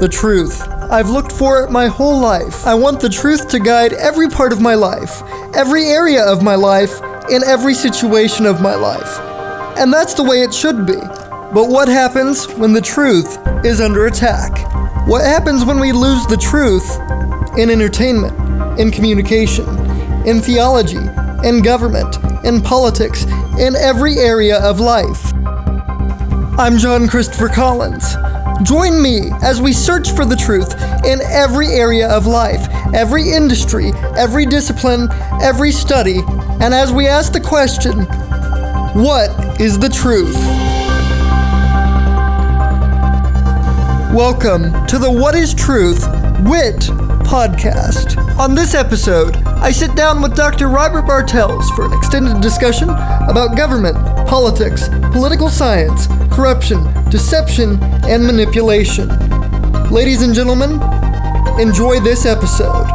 The truth. I've looked for it my whole life. I want the truth to guide every part of my life, every area of my life, in every situation of my life. And that's the way it should be. But what happens when the truth is under attack? What happens when we lose the truth in entertainment, in communication, in theology, in government, in politics, in every area of life? I'm John Christopher Collins. Join me as we search for the truth in every area of life, every industry, every discipline, every study, and as we ask the question, what is the truth? Welcome to the What is Truth? W.I.T. podcast. On this episode, I sit down with Dr. Robert Bartels for an extended discussion about government, politics, political science, corruption, deception, and manipulation. Ladies and gentlemen, enjoy this episode.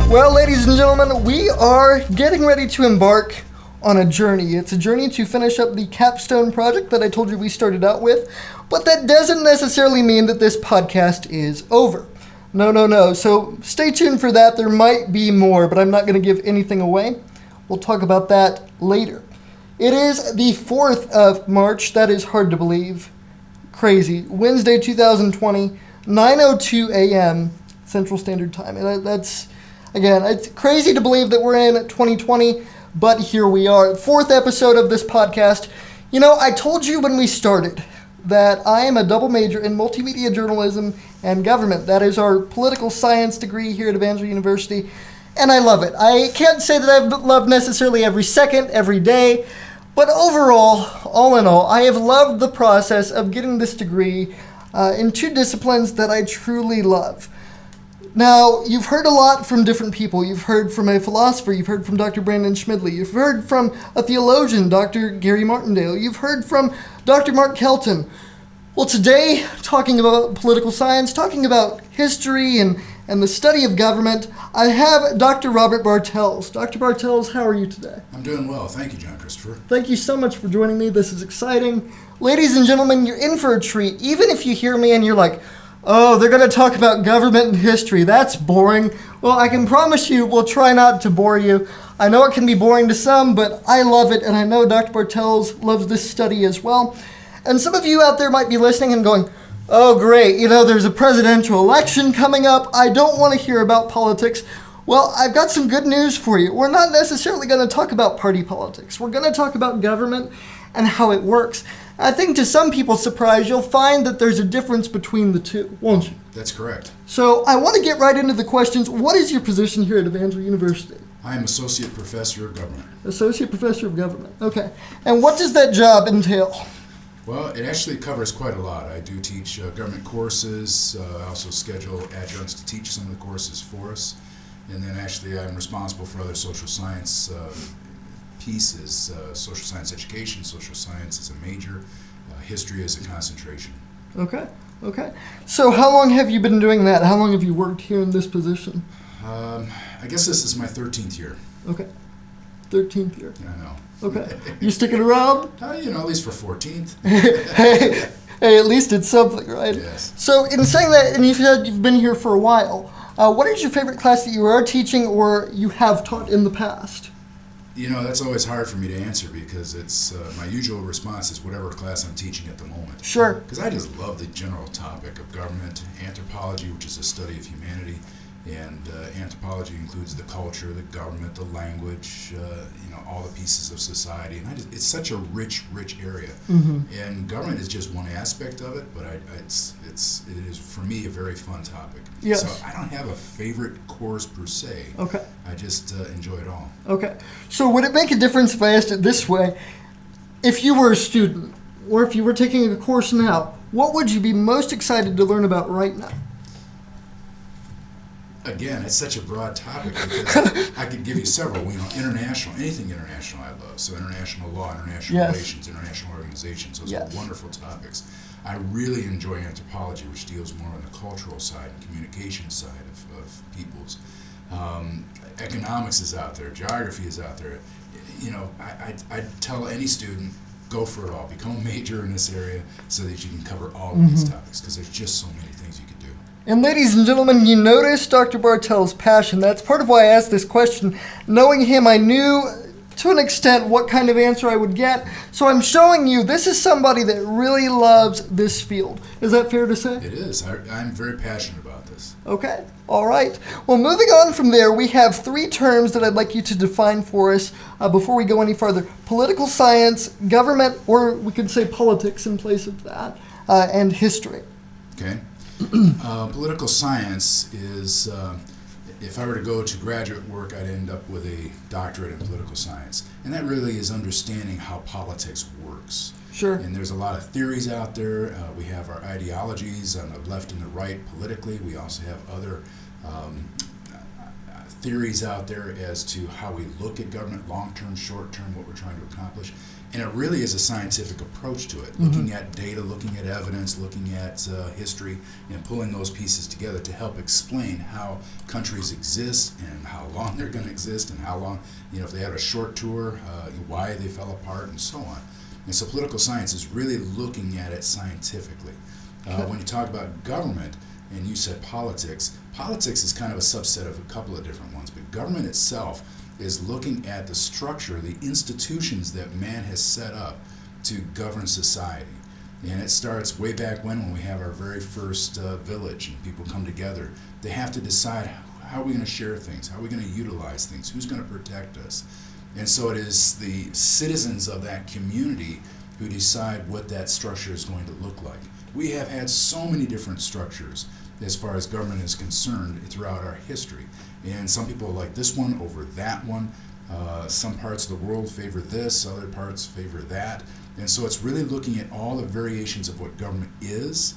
Well, ladies and gentlemen, we are getting ready to embark on a journey. It's a journey to finish up the capstone project that I told you we started out with, but that doesn't necessarily mean that this podcast is over. No. So stay tuned for that. There might be more, but I'm not going to give anything away. We'll talk about that later. It is the 4th of March. That is hard to believe. Crazy. Wednesday, 2020, 9:02 a.m. Central Standard Time. And again, it's crazy to believe that we're in 2020, but here we are. 4th episode of this podcast. You know, I told you when we started that I am a double major in multimedia journalism and government. That is our political science degree here at Evangel University, and I love it. I can't say that I've loved necessarily every second, every day, but overall, all in all, I have loved the process of getting this degree in two disciplines that I truly love. Now, you've heard a lot from different people. You've heard from a philosopher. You've heard from Dr. Brandon Schmidley. You've heard from a theologian, Dr. Gary Martindale. You've heard from Dr. Mark Kelton. Well, today, talking about political science, talking about history and the study of government, I have Dr. Robert Bartels. Dr. Bartels, how are you today? I'm doing well. Thank you, John Christopher. Thank you so much for joining me. This is exciting. Ladies and gentlemen, you're in for a treat. Even if you hear me and you're like, oh, they're going to talk about government and history. That's boring. Well, I can promise you we'll try not to bore you. I know it can be boring to some, but I love it, and I know Dr. Bartels loves this study as well. And some of you out there might be listening and going, oh, great, there's a presidential election coming up. I don't want to hear about politics. Well, I've got some good news for you. We're not necessarily going to talk about party politics. We're going to talk about government and how it works. I think to some people's surprise, you'll find that there's a difference between the two, won't you? That's correct. So I want to get right into the questions. What is your position here at Evangel University? I am Associate Professor of Government. Associate Professor of Government. Okay. And what does that job entail? Well, it actually covers quite a lot. I do teach government courses. I also schedule adjuncts to teach some of the courses for us. And then actually I'm responsible for other social science pieces, social science education, social science as a major, history as a concentration. Okay. So how long have you been doing that? How long have you worked here in this position? I guess this is my 13th year. Okay. 13th year. Yeah, I know. Okay. You sticking around? At least for 14th. hey, at least it's something, right? Yes. So in saying that, and you said you've been here for a while, what is your favorite class that you are teaching or you have taught in the past? That's always hard for me to answer because it's my usual response is whatever class I'm teaching at the moment. Sure. Because I just love the general topic of government, anthropology, which is a study of humanity, and anthropology includes the culture, the government, the language, all the pieces of society, and it's such a rich area. Mm-hmm. And government is just one aspect of it, but it is for me a very fun topic. Yes. So I don't have a favorite course per se. Okay. I just enjoy it all. Okay. So would it make a difference if I asked it this way? If you were a student, or if you were taking a course now, what would you be most excited to learn about right now? again, it's such a broad topic because I could give you several. Anything international I love. So international law, international relations, international organizations, those are wonderful topics. I really enjoy anthropology, which deals more on the cultural side and communication side of peoples. Economics is out there, geography is out there. I tell any student, go for it all. Become a major in this area so that you can cover all of these topics, because there's just so many things you can do. And ladies and gentlemen, you notice Dr. Bartels' passion. That's part of why I asked this question. Knowing him, I knew to an extent what kind of answer I would get. So I'm showing you this is somebody that really loves this field. Is that fair to say? It is. I'm very passionate about this. Okay. All right. Well, moving on from there, we have 3 terms that I'd like you to define for us before we go any further. Political science, government, or we could say politics in place of that, and history. Okay. Political science is, if I were to go to graduate work, I'd end up with a doctorate in political science. And that really is understanding how politics works. Sure. And there's a lot of theories out there. We have our ideologies on the left and the right politically. We also have other theories out there as to how we look at government, long-term, short-term, what we're trying to accomplish. And it really is a scientific approach to it, looking at data, looking at evidence, looking at history, and pulling those pieces together to help explain how countries exist and how long they're going to exist and how long, if they had a short tour, why they fell apart and so on. And so political science is really looking at it scientifically. When you talk about government, and you said politics is kind of a subset of a couple of different ones, but government itself is looking at the structure, the institutions that man has set up to govern society. And it starts way back when we have our very first village and people come together. They have to decide, how are we going to share things? How are we going to utilize things? Who's going to protect us? And so it is the citizens of that community who decide what that structure is going to look like. We have had so many different structures as far as government is concerned throughout our history. And some people like this one over that one. Some parts of the world favor this, other parts favor that. And so it's really looking at all the variations of what government is,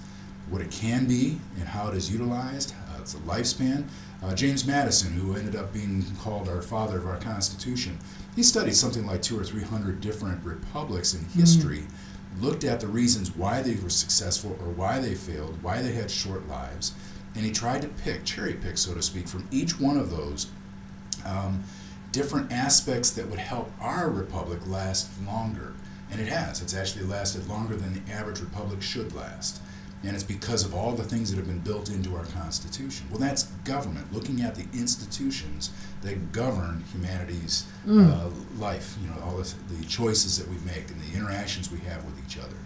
what it can be, and how it is utilized. It's a lifespan. James Madison, who ended up being called our father of our Constitution, he studied something like 200 or 300 different republics in history, looked at the reasons why they were successful or why they failed, why they had short lives, and he tried to cherry pick, so to speak, from each one of those different aspects that would help our republic last longer. And it has. It's actually lasted longer than the average republic should last. And it's because of all the things that have been built into our Constitution. Well, that's government, looking at the institutions that govern humanity's life, all the choices that we make and the interactions we have with each other.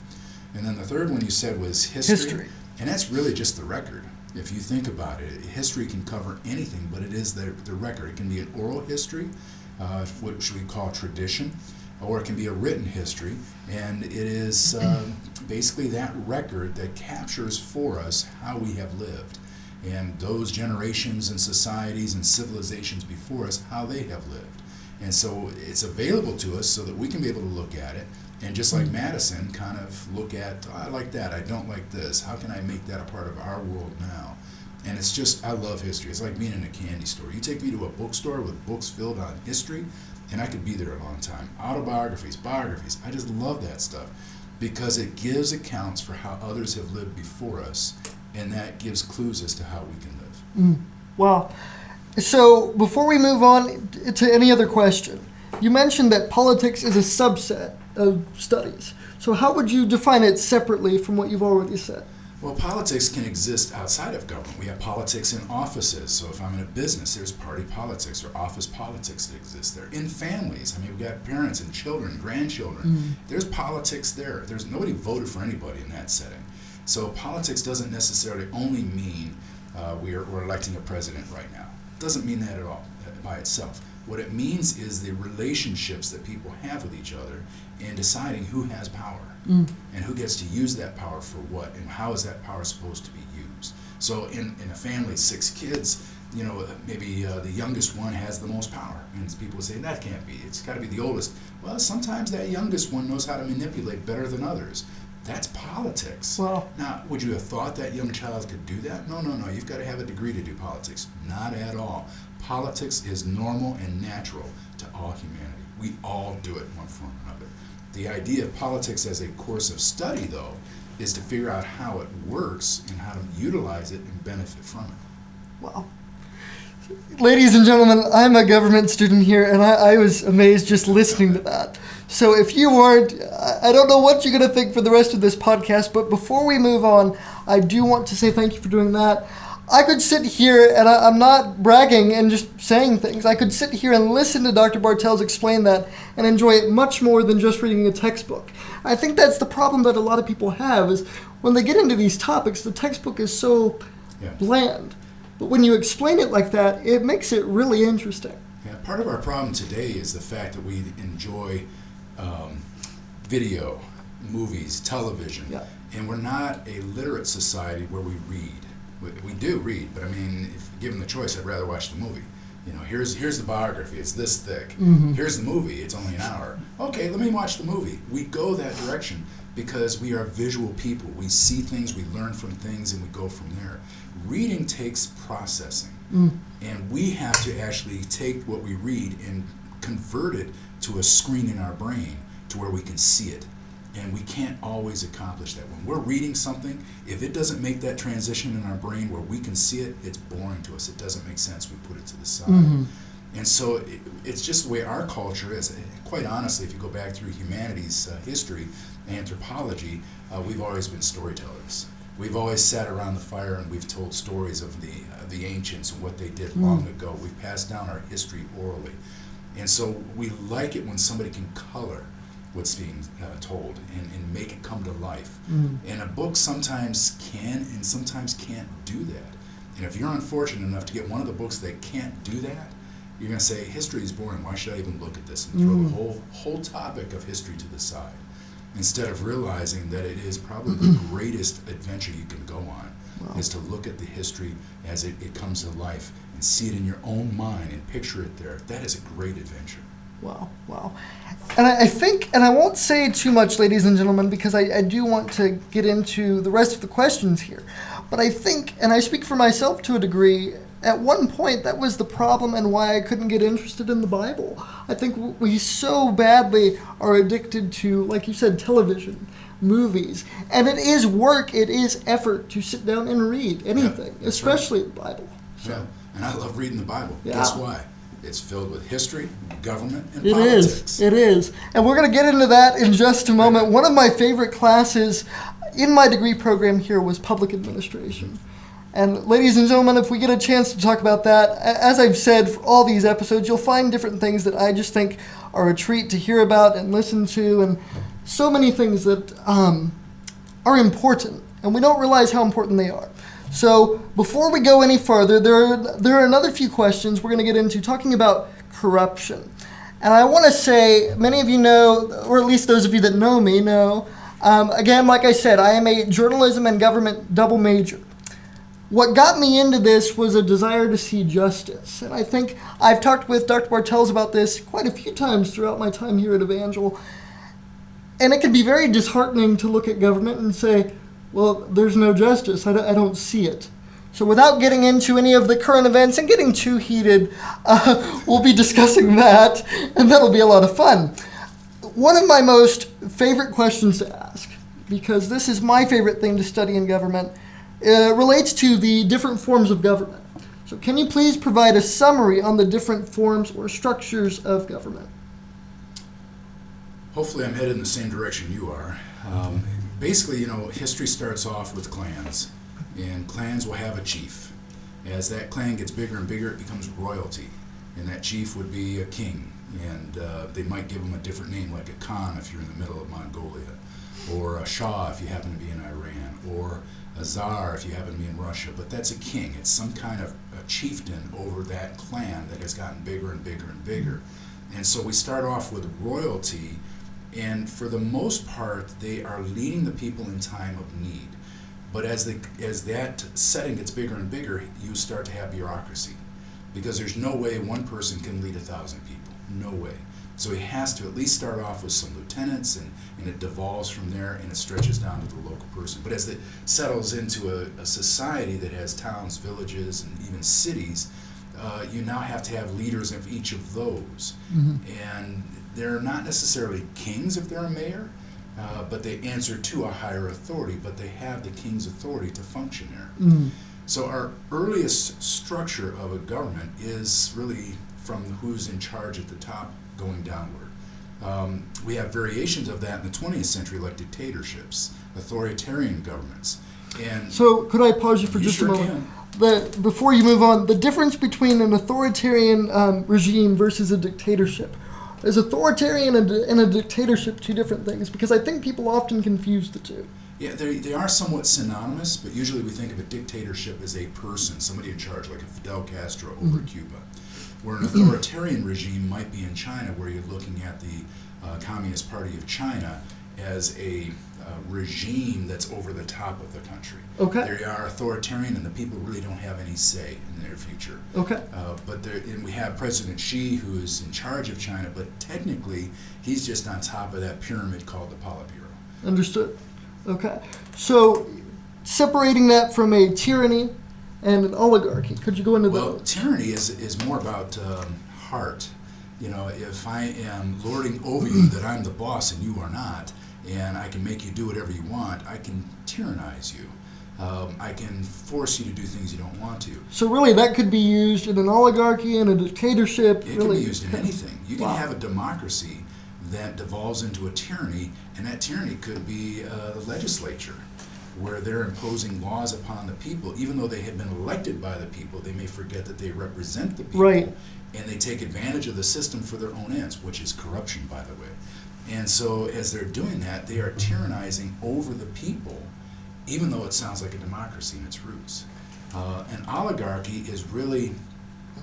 And then the third one you said was history. And that's really just the record. If you think about it, history can cover anything, but it is the record. It can be an oral history, which we call tradition, or it can be a written history, and it is basically that record that captures for us how we have lived, and those generations and societies and civilizations before us, how they have lived. And so it's available to us so that we can be able to look at it, and just like Madison, kind of look at, I like that, I don't like this, how can I make that a part of our world now? And it's just, I love history. It's like being in a candy store. You take me to a bookstore with books filled on history, and I could be there a long time. Autobiographies, biographies, I just love that stuff because it gives accounts for how others have lived before us, and that gives clues as to how we can live. Wow. So before we move on to any other question, you mentioned that politics is a subset of studies. So how would you define it separately from what you've already said? Well, politics can exist outside of government. We have politics in offices. So if I'm in a business, there's party politics or office politics that exist there. In families, we've got parents and children, grandchildren. There's politics there. There's nobody voted for anybody in that setting. So politics doesn't necessarily only mean we're electing a president right now. It doesn't mean that at all by itself. What it means is the relationships that people have with each other in deciding who has power and who gets to use that power for what and how is that power supposed to be used. So in a family, 6 kids, maybe the youngest one has the most power. And people say, that can't be. It's got to be the oldest. Well, sometimes that youngest one knows how to manipulate better than others. That's politics. Wow. Now, would you have thought that young child could do that? No. You've got to have a degree to do politics. Not at all. Politics is normal and natural to all humanity. We all do it in one form or another. The idea of politics as a course of study, though, is to figure out how it works and how to utilize it and benefit from it. Wow. Ladies and gentlemen, I'm a government student here, and I was amazed just listening to that. So if you weren't, I don't know what you're going to think for the rest of this podcast, but before we move on, I do want to say thank you for doing that. I could sit here, and I'm not bragging and just saying things. I could sit here and listen to Dr. Bartels explain that and enjoy it much more than just reading a textbook. I think that's the problem that a lot of people have, is when they get into these topics, the textbook is so bland. But when you explain it like that, it makes it really interesting. Yeah, part of our problem today is the fact that we enjoy video, movies, television, and we're not a literate society where we read. We do read, but I mean, if given the choice, I'd rather watch the movie. You know, here's the biography, it's this thick. Mm-hmm. Here's the movie, it's only an hour. Okay, let me watch the movie. We go that direction because we are visual people. We see things, we learn from things, and we go from there. Reading takes processing, and we have to actually take what we read and convert it to a screen in our brain to where we can see it. And we can't always accomplish that. When we're reading something, if it doesn't make that transition in our brain where we can see it, it's boring to us. It doesn't make sense. We put it to the side. Mm-hmm. And so it's just the way our culture is. Quite honestly, if you go back through humanities history, anthropology, we've always been storytellers. We've always sat around the fire and we've told stories of the ancients and what they did long ago. We've passed down our history orally. And so we like it when somebody can color what's being told and make it come to life. And a book sometimes can and sometimes can't do that. And if you're unfortunate enough to get one of the books that can't do that, you're going to say, history is boring, why should I even look at this? And throw the whole topic of history to the side, instead of realizing that it is probably the greatest adventure you can go on, is to look at the history as it comes to life and see it in your own mind and picture it there. That is a great adventure. Wow. And I think, and I won't say too much, ladies and gentlemen, because I do want to get into the rest of the questions here. But I think, and I speak for myself to a degree, at one point that was the problem and why I couldn't get interested in the Bible. I think we so badly are addicted to, like you said, television, movies. And it is work, it is effort to sit down and read anything, especially the Bible. So. Yeah, and I love reading the Bible. Yeah. Guess why? It's filled with history, government, and politics. It is. And we're going to get into that in just a moment. One of my favorite classes in my degree program here was public administration. And ladies and gentlemen, if we get a chance to talk about that, as I've said for all these episodes, you'll find different things that I just think are a treat to hear about and listen to, and so many things that are important, and we don't realize how important they are. So before we go any further, there are another few questions we're going to get into talking about corruption. And I want to say, many of you know, or at least those of you that know me know, again, like I said, I am a journalism and government double major. What got me into this was a desire to see justice. And I think I've talked with Dr. Bartels about this quite a few times throughout my time here at Evangel. And it can be very disheartening to look at government and say, well, there's no justice. I don't see it. So without getting into any of the current events and getting too heated, we'll be discussing that, and that'll be a lot of fun. One of my most favorite questions to ask, because this is my favorite thing to study in government, relates to the different forms of government. So can you please provide a summary on the different forms or structures of government? Hopefully I'm headed in the same direction you are. Basically, history starts off with clans, and clans will have a chief. As that clan gets bigger and bigger, it becomes royalty, and that chief would be a king, and they might give him a different name, like a Khan if you're in the middle of Mongolia, or a Shah if you happen to be in Iran, or a Tsar if you happen to be in Russia. But that's a king. It's some kind of a chieftain over that clan that has gotten bigger and bigger and bigger. And so we start off with royalty, and for the most part, they are leading the people in time of need. But as that setting gets bigger and bigger, you start to have bureaucracy, because there's no way one person can lead 1,000 people. No way. So he has to at least start off with some lieutenants, and it devolves from there, and it stretches down to the local person. But as it settles into a society that has towns, villages, and even cities, you now have to have leaders of each of those. And they're not necessarily kings if they're a mayor, but they answer to a higher authority, but they have the king's authority to function there. So our earliest structure of a government is really from who's in charge at the top going downward. We have variations of that in the 20th century, like dictatorships, authoritarian governments. And so could I pause you for just sure a moment? Before you move on, the difference between an authoritarian regime versus a dictatorship. Is authoritarian and a dictatorship two different things? Because I think people often confuse the two. Yeah, they are somewhat synonymous, but usually we think of a dictatorship as a person, somebody in charge, like a Fidel Castro over Cuba. Where an authoritarian regime might be in China, where you're looking at the Communist Party of China as a regime that's over the top of the country. Okay. They are authoritarian, and the people really don't have any say in their future. Okay. And we have President Xi, who is in charge of China, but technically he's just on top of that pyramid called the Politburo. Understood. Okay. So separating that from a tyranny and an oligarchy, could you go into that? Well, tyranny is more about heart. You know, if I am lording over you that I'm the boss and you are not, and I can make you do whatever you want, I can tyrannize you. I can force you to do things you don't want to. So really that could be used in an oligarchy and a dictatorship. It really can be used in anything. You can have a democracy that devolves into a tyranny, and that tyranny could be the legislature, where they're imposing laws upon the people. Even though they have been elected by the people, they may forget that they represent the people. Right. And they take advantage of the system for their own ends, which is corruption, by the way. And so as they're doing that, they are tyrannizing over the people, even though it sounds like a democracy in its roots. An oligarchy is really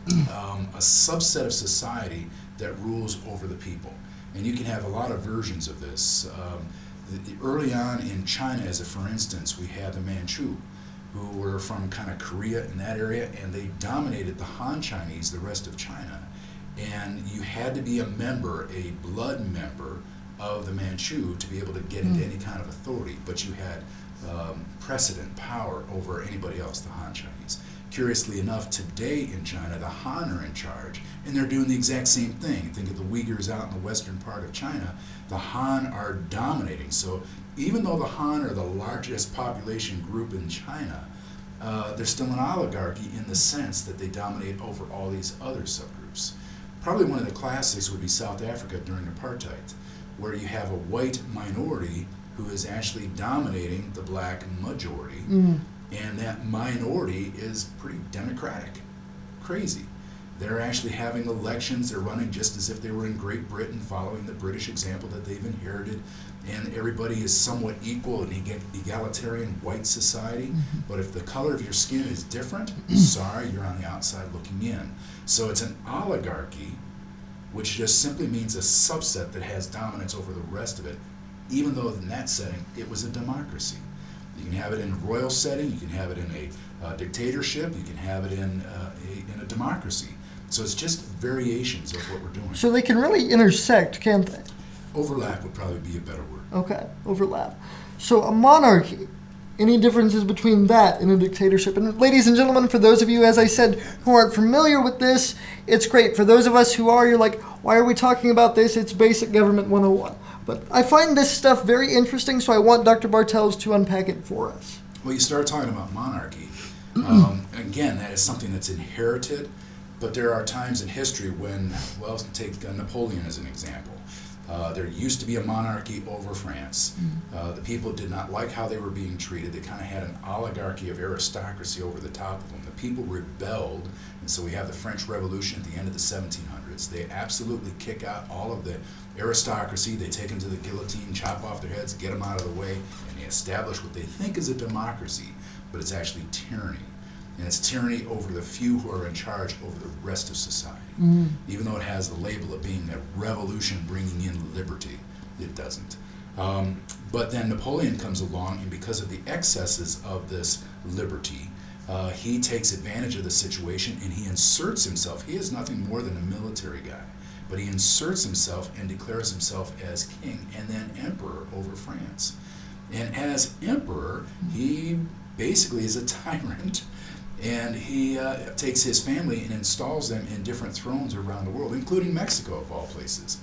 a subset of society that rules over the people. And you can have a lot of versions of this. Early on in China, as a for instance, we had the Manchu, who were from kind of Korea in that area, and they dominated the Han Chinese, the rest of China. And you had to be a member, a blood member of the Manchu to be able to get into any kind of authority, but you had precedent power over anybody else, the Han Chinese. Curiously enough, today in China, the Han are in charge, and they're doing the exact same thing. Think of the Uyghurs out in the western part of China. The Han are dominating. So even though the Han are the largest population group in China, they're still an oligarchy in the sense that they dominate over all these other subgroups. Probably one of the classics would be South Africa during apartheid, where you have a white minority who is actually dominating the black majority. And that minority is pretty democratic. Crazy. They're actually having elections. They're running just as if they were in Great Britain, following the British example that they've inherited. And everybody is somewhat equal in egalitarian white society. But if the color of your skin is different, sorry, you're on the outside looking in. So it's an oligarchy, which just simply means a subset that has dominance over the rest of it, even though in that setting it was a democracy. You can have it in a royal setting, you can have it in a dictatorship, you can have it in a democracy. So it's just variations of what we're doing. So they can really intersect, can't they? Overlap would probably be a better word. Okay, overlap. So a monarchy, any differences between that and a dictatorship? And ladies and gentlemen, for those of you, as I said, who aren't familiar with this, it's great. For those of us who are, you're like, why are we talking about this? It's basic government 101. But I find this stuff very interesting, so I want Dr. Bartels to unpack it for us. Well, you start talking about monarchy. Again, that is something that's inherited, but there are times in history when, well, take Napoleon as an example. There used to be a monarchy over France. The people did not like how they were being treated. They kind of had an oligarchy of aristocracy over the top of them. The people rebelled, and so we have the French Revolution at the end of the 1700s. They absolutely kick out all of the aristocracy. They take them to the guillotine, chop off their heads, get them out of the way, and they establish what they think is a democracy, but it's actually tyranny. And it's tyranny over the few who are in charge over the rest of society. Even though it has the label of being a revolution bringing in liberty, it doesn't. But then Napoleon comes along, and because of the excesses of this liberty, he takes advantage of the situation and he inserts himself. He is nothing more than a military guy, but he inserts himself and declares himself as king and then emperor over France. And as emperor, he basically is a tyrant, and he takes his family and installs them in different thrones around the world, including Mexico, of all places,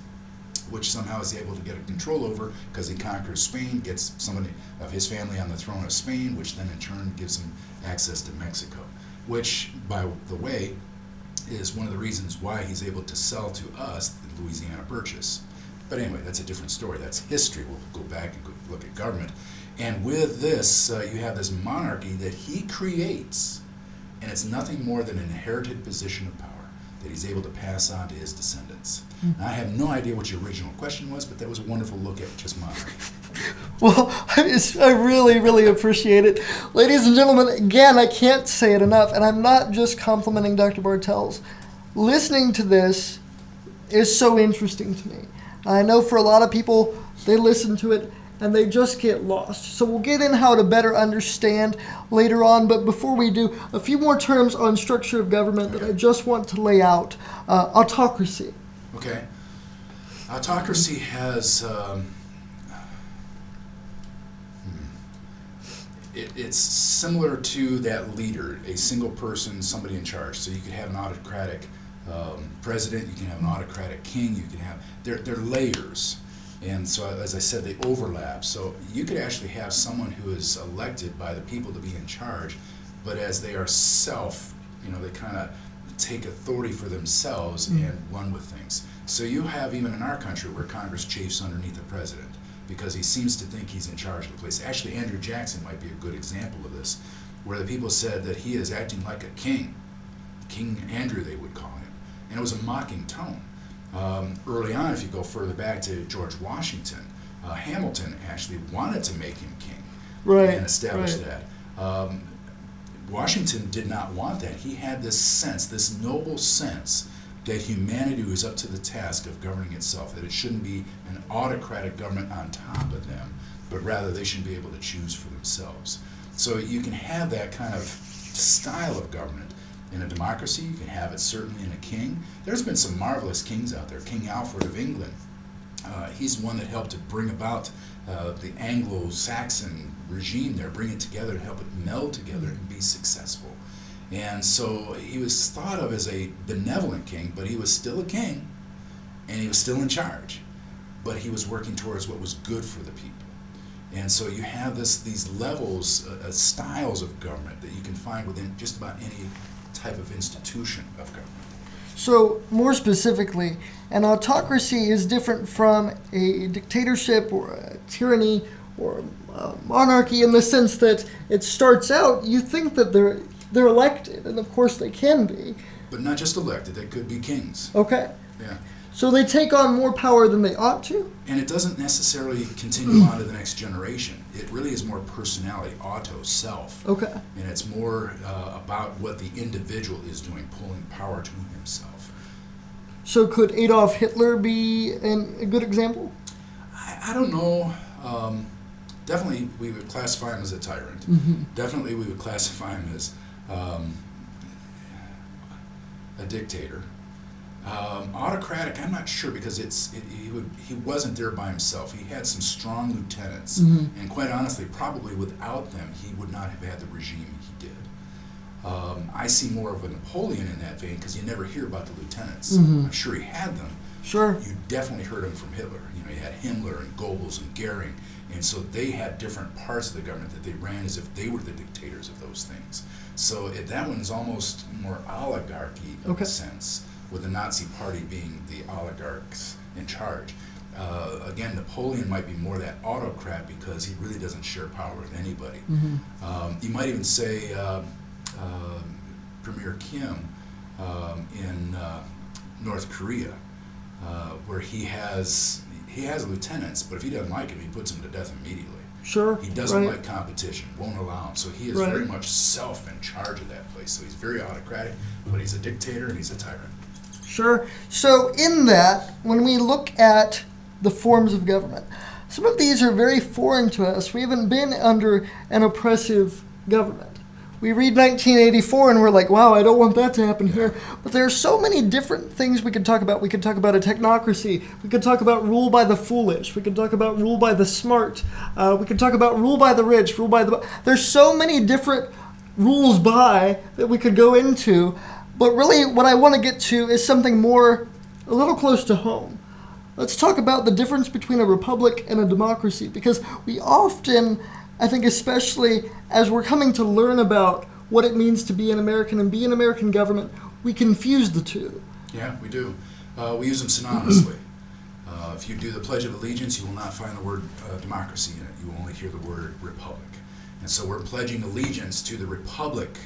which somehow is able to get a control over because he conquers Spain, gets somebody of his family on the throne of Spain, which then in turn gives him access to Mexico, which, by the way, is one of the reasons why he's able to sell to us the Louisiana Purchase. But anyway, that's a different story. That's history. We'll go back and look at government. And with this, you have this monarchy that he creates, and it's nothing more than an inherited position of power that he's able to pass on to his descendants. Now, I have no idea what your original question was, but that was a wonderful look at just monarchy. Well, I really, really appreciate it. Ladies and gentlemen, again, I can't say it enough, and I'm not just complimenting Dr. Bartels. Listening to this is so interesting to me. I know for a lot of people, they listen to it and they just get lost. So we'll get in how to better understand later on, but before we do, a few more terms on structure of government that I just want to lay out. Autocracy. Okay. Autocracy has... It's similar to that leader, a single person, somebody in charge. So you could have an autocratic president, you can have an autocratic king, you can have, they're layers. And so, as I said, they overlap. So you could actually have someone who is elected by the people to be in charge, but as they are they kind of take authority for themselves and run with things. So you have, even in our country, where Congress chafes underneath the president, because he seems to think he's in charge of the place. Actually, Andrew Jackson might be a good example of this, where the people said that he is acting like a king. King Andrew, they would call him. And it was a mocking tone. Early on, if you go further back to George Washington, Hamilton actually wanted to make him king and establish that. Washington did not want that. He had this sense, this noble sense, that humanity was up to the task of governing itself, that it shouldn't be an autocratic government on top of them, but rather they should be able to choose for themselves. So you can have that kind of style of government in a democracy. You can have it certainly in a king. There's been some marvelous kings out there. King Alfred of England, he's one that helped to bring about the Anglo-Saxon regime there, bring it together, help it meld together and be successful. And so he was thought of as a benevolent king, but he was still a king, and he was still in charge. But he was working towards what was good for the people. And so you have these levels, styles of government that you can find within just about any type of institution of government. So, more specifically, an autocracy is different from a dictatorship or a tyranny or a monarchy in the sense that it starts out, you think that they're elected, and of course they can be. But not just elected, they could be kings. Okay. Yeah. So they take on more power than they ought to? And it doesn't necessarily continue on to the next generation. It really is more personality, auto, self. Okay. And it's more about what the individual is doing, pulling power to himself. So could Adolf Hitler be a good example? I don't know. Definitely we would classify him as a tyrant. Definitely we would classify him as a dictator. Autocratic, I'm not sure, because he wasn't there by himself. He had some strong lieutenants, and quite honestly, probably without them, he would not have had the regime he did. I see more of a Napoleon in that vein, because you never hear about the lieutenants. I'm sure he had them. Sure. You definitely heard them from Hitler. You had Himmler and Goebbels and Goering, and so they had different parts of the government that they ran as if they were the dictators of those things. So that one is almost more oligarchy in a sense, with the Nazi Party being the oligarchs in charge. Again, Napoleon might be more that autocrat because he really doesn't share power with anybody. You might even say Premier Kim in North Korea, where he has lieutenants, but if he doesn't like him, he puts him to death immediately. Sure. He doesn't like competition, won't allow him. So he is very much self in charge of that place. So he's very autocratic, but he's a dictator and he's a tyrant. Sure. So in that, when we look at the forms of government, some of these are very foreign to us. We haven't been under an oppressive government. we read 1984 and we're like, wow, I don't want that to happen here. But there are so many different things we could talk about. We could talk about a technocracy. We could talk about rule by the foolish. We could talk about rule by the smart. We could talk about rule by the rich, rule by the... There's so many different rules by that we could go into. But really what I want to get to is something more, a little close to home. Let's talk about the difference between a republic and a democracy, because we often, I think especially as we're coming to learn about what it means to be an American and be an American government, we confuse the two. Yeah, we do. We use them synonymously. If you do the Pledge of Allegiance, you will not find the word democracy in it. You will only hear the word republic. And so we're pledging allegiance to the republic,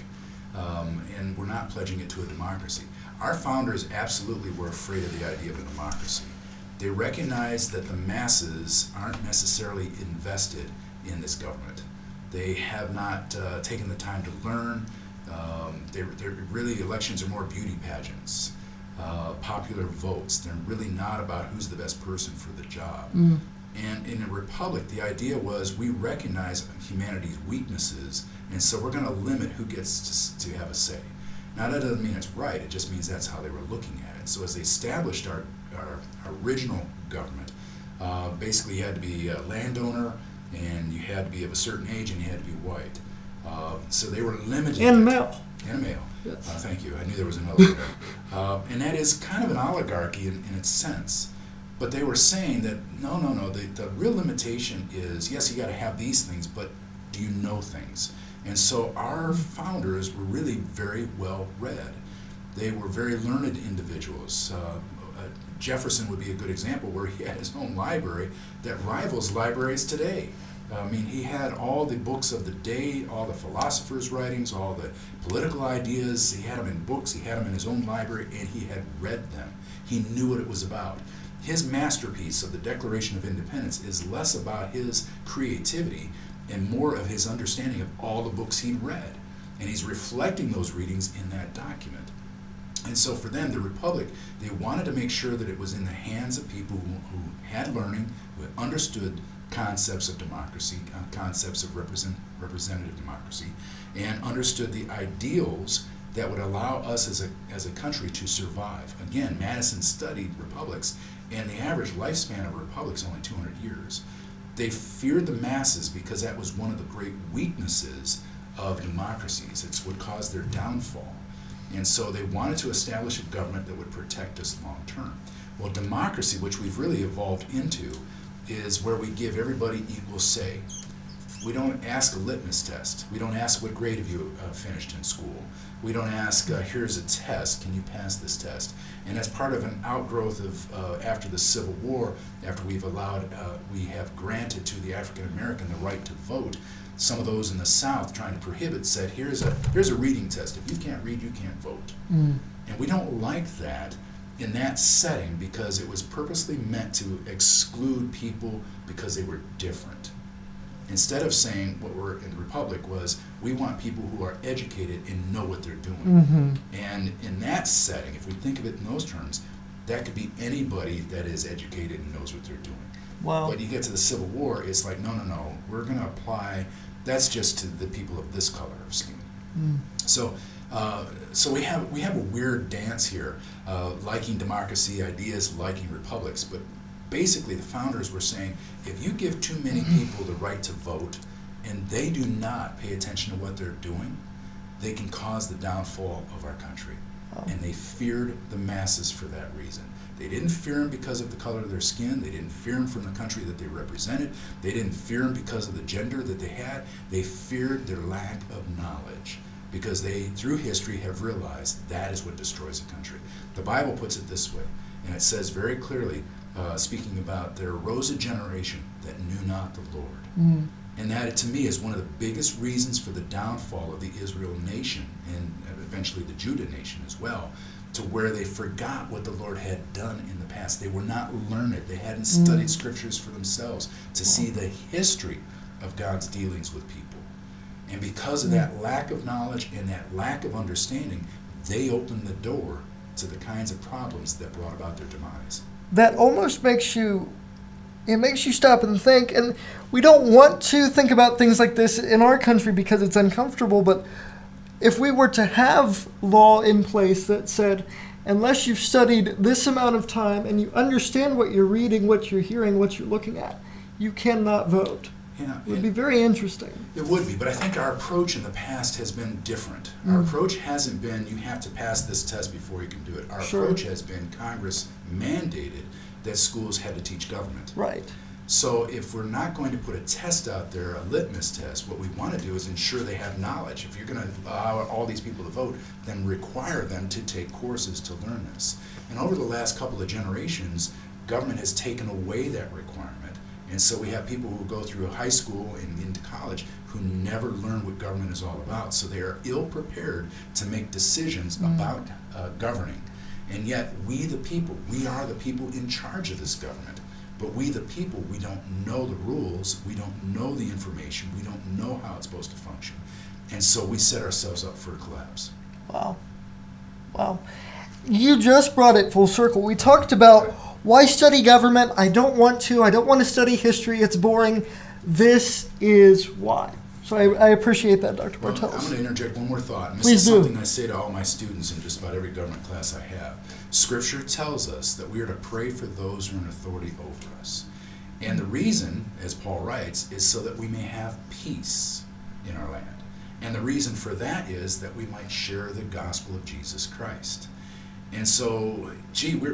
and we're not pledging it to a democracy. Our founders absolutely were afraid of the idea of a democracy. They recognized that the masses aren't necessarily invested in this government. They have not taken the time to learn. Really, elections are more beauty pageants, popular votes. They're really not about who's the best person for the job. And in a republic, the idea was we recognize humanity's weaknesses, and so we're going to limit who gets to have a say. Now, that doesn't mean it's right. It just means that's how they were looking at it. So as they established our original government, basically you had to be a landowner, and you had to be of a certain age, and you had to be white. So they were limited. And male. And male. Yes. Thank you. I knew there was another one. And that is kind of an oligarchy in its sense. But they were saying that, no. The real limitation is, yes, you got to have these things, but do you know things? And so our founders were really very well read. They were very learned individuals. Jefferson would be a good example, where he had his own library that rivals libraries today. I mean, he had all the books of the day, all the philosophers' writings, all the political ideas. He had them in books, he had them in his own library, and he had read them. He knew what it was about. His masterpiece of the Declaration of Independence is less about his creativity and more of his understanding of all the books he'd read. And he's reflecting those readings in that document. And so for them, the Republic, they wanted to make sure that it was in the hands of people who had learning, who understood concepts of democracy, concepts of representative democracy, and understood the ideals that would allow us as a country to survive. Again, Madison studied republics, and the average lifespan of a republic is only 200 years. They feared the masses because that was one of the great weaknesses of democracies. It's what caused their downfall. And so they wanted to establish a government that would protect us long term. Well, democracy, which we've really evolved into, is where we give everybody equal say. We don't ask a litmus test. We don't ask what grade have you finished in school. We don't ask, here's a test, can you pass this test? And as part of an outgrowth of after the Civil War, after we have granted to the African American the right to vote, some of those in the South trying to prohibit said, here's a reading test. If you can't read, you can't vote. And we don't like that in that setting, because it was purposely meant to exclude people because they were different. Instead of saying what we're in the Republic was, we want people who are educated and know what they're doing. And in that setting, if we think of it in those terms, that could be anybody that is educated and knows what they're doing. Wow. But you get to the Civil War, it's like, no, we're going to apply, that's just to the people of this color of skin. So we have a weird dance here, liking democracy, ideas liking republics, but basically the founders were saying, if you give too many people the right to vote and they do not pay attention to what they're doing, they can cause the downfall of our country. And they feared the masses for that reason. They didn't fear them because of the color of their skin. They didn't fear them from the country that they represented. They didn't fear them because of the gender that they had. They feared their lack of knowledge, because they, through history, have realized that is what destroys a country. The Bible puts it this way, and it says very clearly, speaking about, there arose a generation that knew not the Lord. And that, to me, is one of the biggest reasons for the downfall of the Israel nation, and eventually the Judah nation as well, to where they forgot what the Lord had done in the past. They were not learned. They hadn't studied scriptures for themselves to see the history of God's dealings with people. And because of that lack of knowledge and that lack of understanding, they opened the door to the kinds of problems that brought about their demise. That almost makes you stop and think, and we don't want to think about things like this in our country because it's uncomfortable, but if we were to have law in place that said, unless you've studied this amount of time and you understand what you're reading, what you're hearing, what you're looking at, you cannot vote. Yeah, It would be very interesting. It would be, but I think our approach in the past has been different. Our approach hasn't been, you have to pass this test before you can do it. Our approach has been, Congress mandated that schools had to teach government. Right. So if we're not going to put a test out there, a litmus test, what we want to do is ensure they have knowledge. If you're going to allow all these people to vote, then require them to take courses to learn this. And over the last couple of generations, government has taken away that requirement. And so we have people who go through high school and into college who never learn what government is all about. So they are ill prepared to make decisions about governing. And yet we the people, we are the people in charge of this government. But we the people, we don't know the rules, we don't know the information, we don't know how it's supposed to function. And so we set ourselves up for a collapse. Wow. Wow. You just brought it full circle. We talked about why study government. I don't want to study history. It's boring. This is why. So I appreciate that, Dr. Bartels. I'm going to interject one more thought. And this Please is do. something I say to all my students in just about every government class I have. Scripture tells us that we are to pray for those who are in authority over us. And the reason, as Paul writes, is so that we may have peace in our land. And the reason for that is that we might share the gospel of Jesus Christ. And so,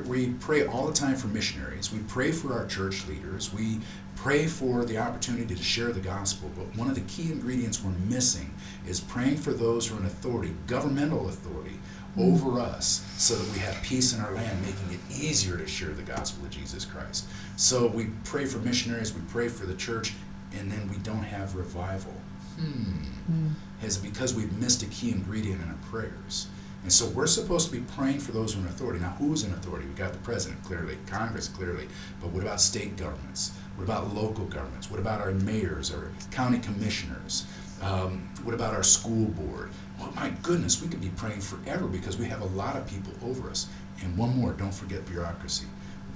we pray all the time for missionaries. We pray for our church leaders. We pray for the opportunity to share the gospel. But one of the key ingredients we're missing is praying for those who are in authority, governmental authority, over us, so that we have peace in our land, making it easier to share the gospel of Jesus Christ. So we pray for missionaries, we pray for the church, and then we don't have revival. Is it because we've missed a key ingredient in our prayers? And so we're supposed to be praying for those who are in authority. Now, who's in authority? We've got the president, clearly, Congress, clearly, but what about state governments? What about local governments? What about our mayors, our county commissioners? What about our school board? Well, my goodness, we could be praying forever because we have a lot of people over us. And one more, don't forget bureaucracy.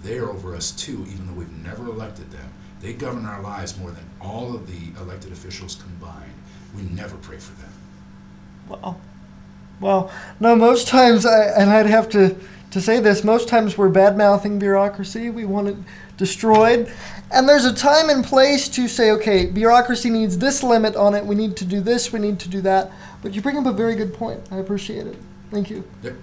They're over us too, even though we've never elected them. They govern our lives more than all of the elected officials combined. We never pray for them. Wow. Well, no, most times, I'd have to say this, most times we're bad-mouthing bureaucracy. We want it destroyed. And there's a time and place to say, okay, bureaucracy needs this limit on it. We need to do this. We need to do that. But you bring up a very good point. I appreciate it. Thank you. Yep.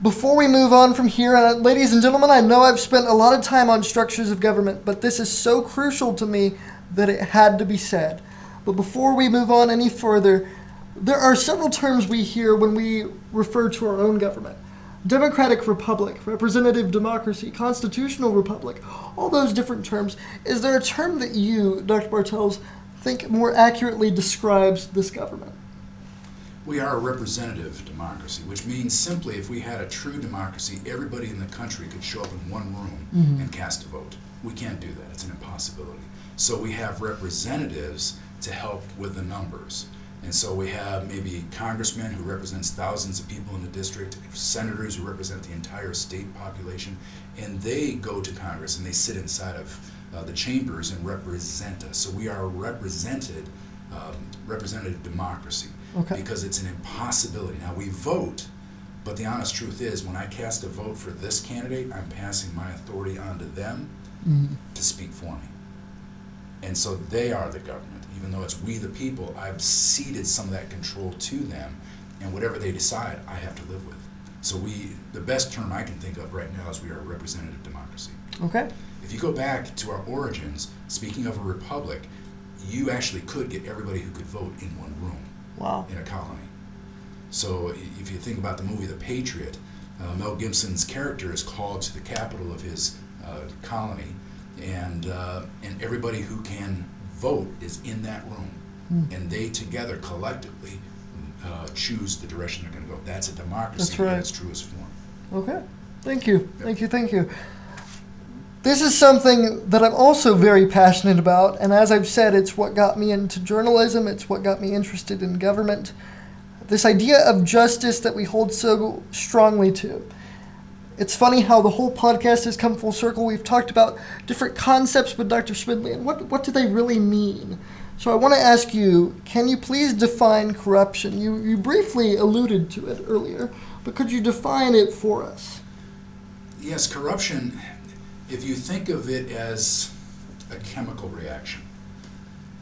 Before we move on from here, ladies and gentlemen, I know I've spent a lot of time on structures of government, but this is so crucial to me that it had to be said. But before we move on any further, there are several terms we hear when we refer to our own government. Democratic republic, representative democracy, constitutional republic, all those different terms. Is there a term that you, Dr. Bartels, think more accurately describes this government? We are a representative democracy, which means simply if we had a true democracy, everybody in the country could show up in one room and cast a vote. We can't do that. It's an impossibility. So we have representatives to help with the numbers. And so we have maybe congressmen who represents thousands of people in the district, senators who represent the entire state population, and they go to Congress and they sit inside of the chambers and represent us. So we are a representative democracy because it's an impossibility. Now we vote, but the honest truth is when I cast a vote for this candidate, I'm passing my authority on to them to speak for me. And so they are the government. Even though it's we the people, I've ceded some of that control to them, and whatever they decide, I have to live with. So the best term I can think of right now is we are a representative democracy. Okay. If you go back to our origins, speaking of a republic, you actually could get everybody who could vote in one room. Wow. In a colony. So if you think about the movie The Patriot, Mel Gibson's character is called to the capital of his colony, and everybody who can vote is in that room, and they together collectively choose the direction they're going to go. That's a democracy in its truest form. Okay. Thank you. Yep. Thank you. This is something that I'm also very passionate about, and as I've said, it's what got me into journalism, it's what got me interested in government. This idea of justice that we hold so strongly to. It's funny how the whole podcast has come full circle. We've talked about different concepts with Dr. Schmidley, and what do they really mean? So I want to ask you, can you please define corruption? You briefly alluded to it earlier, but could you define it for us? Yes, corruption, if you think of it as a chemical reaction.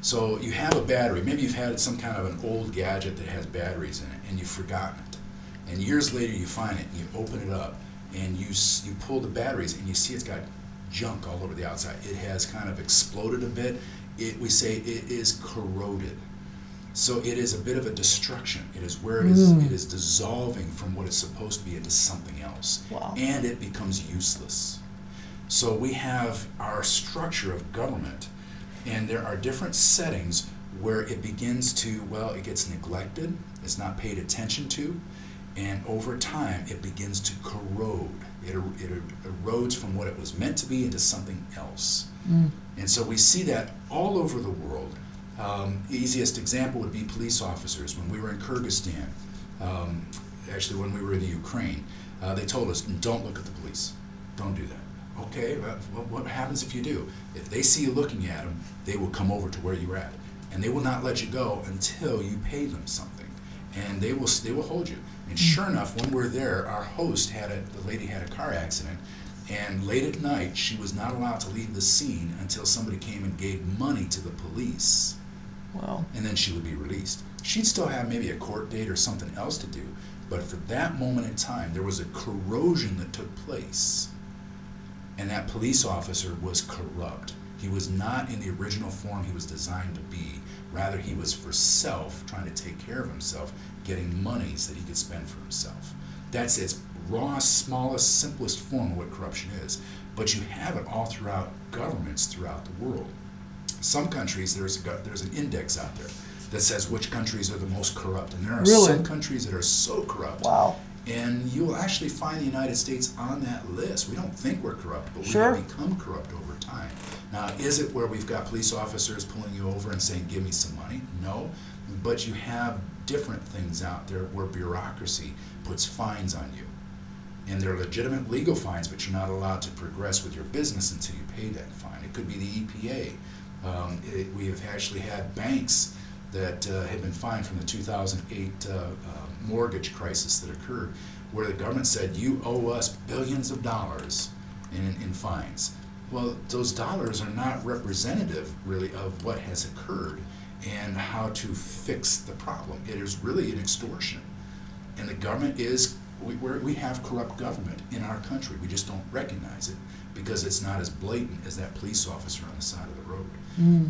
So you have a battery. Maybe you've had some kind of an old gadget that has batteries in it, and you've forgotten it. And years later you find it, and you open it up, and you pull the batteries, and you see it's got junk all over the outside. It has kind of exploded a bit. We say it is corroded. So it is a bit of a destruction. It is where it is dissolving from what it's supposed to be into something else. Wow. And it becomes useless. So we have our structure of government, and there are different settings where it begins to, it gets neglected, it's not paid attention to, and over time it begins to corrode. It erodes from what it was meant to be into something else. And so we see that all over the world. The easiest example would be police officers. When we were in Kyrgyzstan, actually when we were in the Ukraine, they told us, don't look at the police. Don't do that. Okay, well, what happens if you do? If they see you looking at them, they will come over to where you're at. And they will not let you go until you pay them something. And they will hold you. And sure enough, when we're there, our host the lady had a car accident, and late at night, she was not allowed to leave the scene until somebody came and gave money to the police. Wow. And then she would be released. She'd still have maybe a court date or something else to do, but for that moment in time, there was a corrosion that took place. And that police officer was corrupt. He was not in the original form he was designed to be. Rather, he was for self, trying to take care of himself, getting monies that he could spend for himself. That's its raw, smallest, simplest form of what corruption is. But you have it all throughout governments throughout the world. Some countries, there's an index out there that says which countries are the most corrupt. And there are some countries that are so corrupt. Wow. And you will actually find the United States on that list. We don't think we're corrupt, but we have become corrupt over time. Now, is it where we've got police officers pulling you over and saying, give me some money? No. But you have different things out there where bureaucracy puts fines on you. And they're legitimate legal fines, but you're not allowed to progress with your business until you pay that fine. It could be the EPA. We have actually had banks that have been fined from the 2008 mortgage crisis that occurred, where the government said, you owe us billions of dollars in fines. Well, those dollars are not representative, really, of what has occurred and how to fix the problem. It is really an extortion. And the government we have corrupt government in our country. We just don't recognize it because it's not as blatant as that police officer on the side of the road.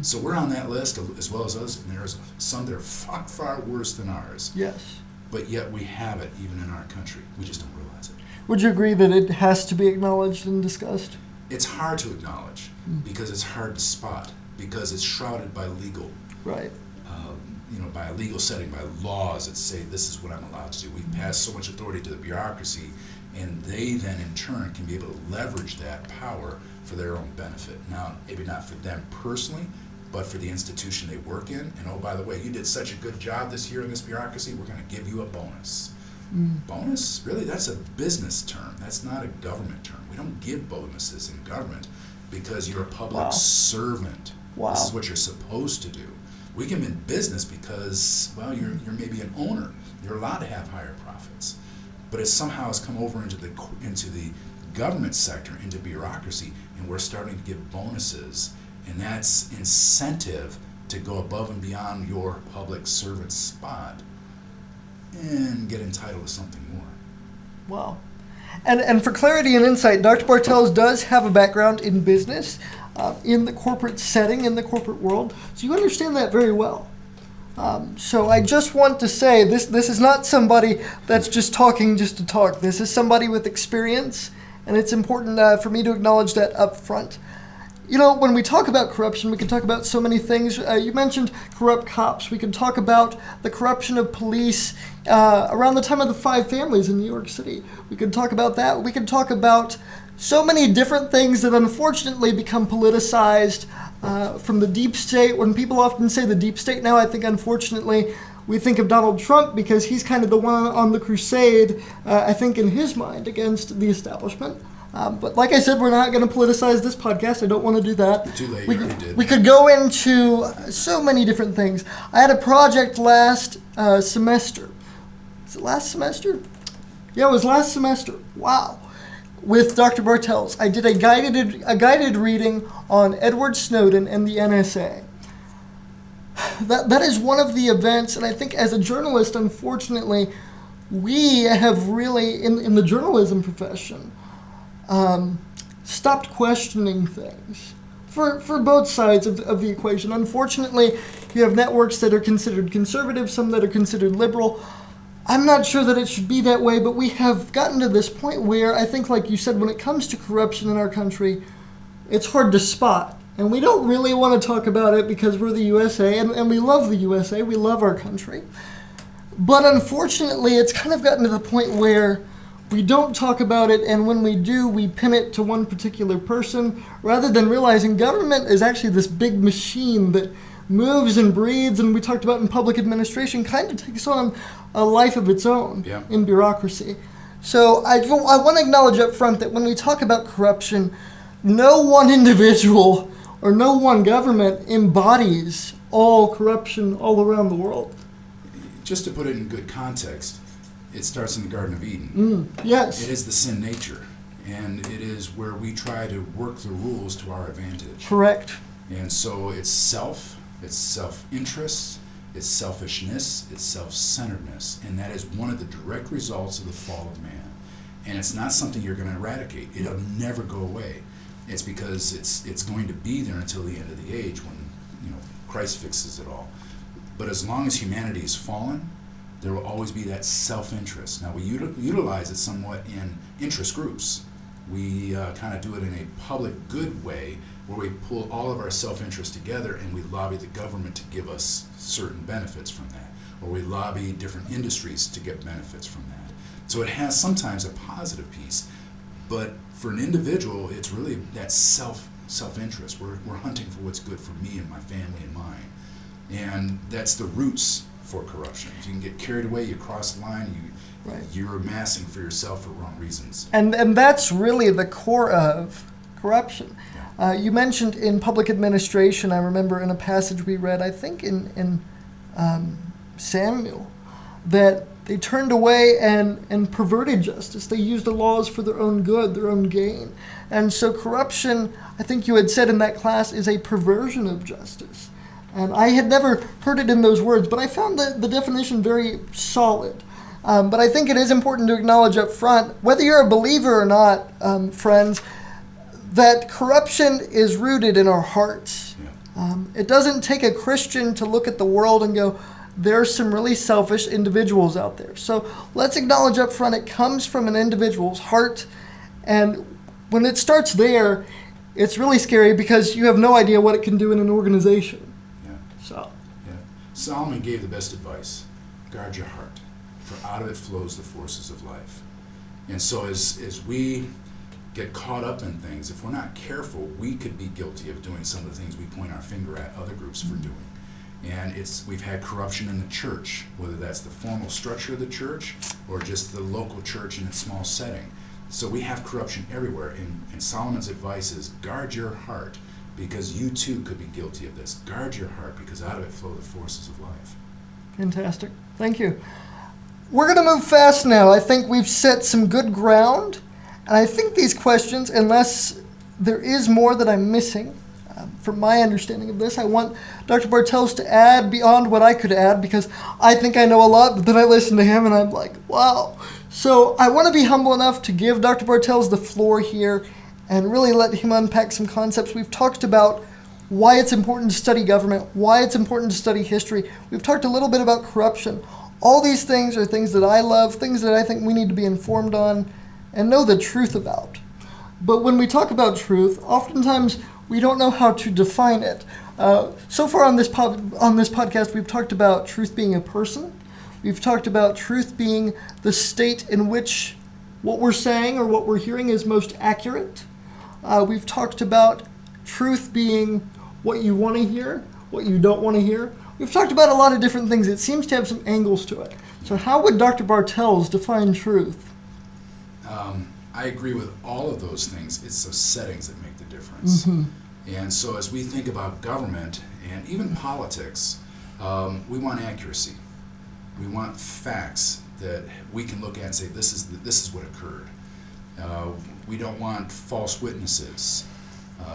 So we're on that list as well as others, and there's some that are far, far worse than ours. Yes. But yet we have it even in our country. We just don't realize it. Would you agree that it has to be acknowledged and discussed? It's hard to acknowledge because it's hard to spot because it's shrouded by legal. Right. By a legal setting, by laws that say this is what I'm allowed to do. We've passed so much authority to the bureaucracy, and they then in turn can be able to leverage that power for their own benefit. Now, maybe not for them personally, but for the institution they work in. And oh, by the way, you did such a good job this year in this bureaucracy, we're going to give you a bonus. Bonus? Really? That's a business term. That's not a government term. We don't give bonuses in government because you're a public servant. This is what you're supposed to do. We give them in business because, you're maybe an owner. You're allowed to have higher profits. But it somehow has come over into the government sector, into bureaucracy, and we're starting to give bonuses. And that's incentive to go above and beyond your public servant spot and get entitled to something more. Wow. And for clarity and insight, Dr. Bartels does have a background in business, in the corporate setting, in the corporate world, so you understand that very well. So I just want to say this is not somebody that's just talking just to talk. This is somebody with experience, and it's important for me to acknowledge that up front. When we talk about corruption, we can talk about so many things. You mentioned corrupt cops. We can talk about the corruption of police around the time of the 5 families in New York City. We can talk about that. We can talk about so many different things that unfortunately become politicized from the deep state. When people often say the deep state now, I think unfortunately we think of Donald Trump because he's kind of the one on the crusade, I think in his mind, against the establishment. But like I said, we're not going to politicize this podcast. I don't want to do that. Too late, We, you already did. we could go into so many different things. I had a project last semester. Was it last semester? Yeah, it was last semester. Wow. With Dr. Bartels. I did a guided reading on Edward Snowden and the NSA. That is one of the events, and I think as a journalist, unfortunately, we have really, in the journalism profession, stopped questioning things for both sides of the equation. Unfortunately, you have networks that are considered conservative, some that are considered liberal. I'm not sure that it should be that way, but we have gotten to this point where I think, like you said, when it comes to corruption in our country, it's hard to spot. And we don't really want to talk about it because we're the USA, and we love the USA, we love our country. But unfortunately, it's kind of gotten to the point where we don't talk about it, and when we do, we pin it to one particular person, rather than realizing government is actually this big machine that moves and breathes, and we talked about in public administration, kind of takes on a life of its own in bureaucracy. So I want to acknowledge up front that when we talk about corruption, no one individual or no one government embodies all corruption all around the world. Just to put it in good context, it starts in the Garden of Eden. Yes. It is the sin nature, and it is where we try to work the rules to our advantage. Correct. And so it's self-interest, it's selfishness, it's self-centeredness, and that is one of the direct results of the fall of man. And it's not something you're going to eradicate. It'll never go away. It's because it's going to be there until the end of the age when Christ fixes it all. But as long as humanity is fallen, there will always be that self-interest. Now, we utilize it somewhat in interest groups. We kind of do it in a public good way where we pull all of our self-interest together and we lobby the government to give us certain benefits from that. Or we lobby different industries to get benefits from that. So it has sometimes a positive piece, but for an individual, it's really that self-interest. We're hunting for what's good for me and my family and mine. And that's the roots for corruption. If you can get carried away, you cross the line, you're amassing for yourself for wrong reasons. And that's really the core of corruption. You mentioned in public administration, I remember in a passage we read, I think in Samuel, that they turned away and perverted justice. They used the laws for their own good, their own gain. And so corruption, I think you had said in that class, is a perversion of justice. And I had never heard it in those words, but I found the definition very solid. But I think it is important to acknowledge up front, whether you're a believer or not, friends, that corruption is rooted in our hearts. It doesn't take a Christian to look at the world and go, there's some really selfish individuals out there. So let's acknowledge up front it comes from an individual's heart. And when it starts there, it's really scary because you have no idea what it can do in an organization. Solomon gave the best advice. Guard your heart, for out of it flows the forces of life. And so as we get caught up in things, if we're not careful, we could be guilty of doing some of the things we point our finger at other groups for doing. And we've had corruption in the church, whether that's the formal structure of the church or just the local church in its small setting. So we have corruption everywhere. And Solomon's advice is guard your heart, because you too could be guilty of this. Guard your heart, because out of it flow the forces of life. Fantastic. Thank you. We're going to move fast now. I think we've set some good ground. And I think these questions, unless there is more that I'm missing, from my understanding of this, I want Dr. Bartels to add beyond what I could add, because I think I know a lot, but then I listen to him and I'm like, wow. So I want to be humble enough to give Dr. Bartels the floor here and really let him unpack some concepts. We've talked about why it's important to study government, why it's important to study history. We've talked a little bit about corruption. All these things are things that I love, things that I think we need to be informed on and know the truth about. But when we talk about truth, oftentimes we don't know how to define it. So far on this podcast, we've talked about truth being a person. We've talked about truth being the state in which what we're saying or what we're hearing is most accurate. We've talked about truth being what you want to hear, what you don't want to hear. We've talked about a lot of different things. It seems to have some angles to it. So how would Dr. Bartels define truth? I agree with all of those things. It's the settings that make the difference. Mm-hmm. And so as we think about government and even politics, we want accuracy. We want facts that we can look at and say, this is what occurred. We don't want false witnesses.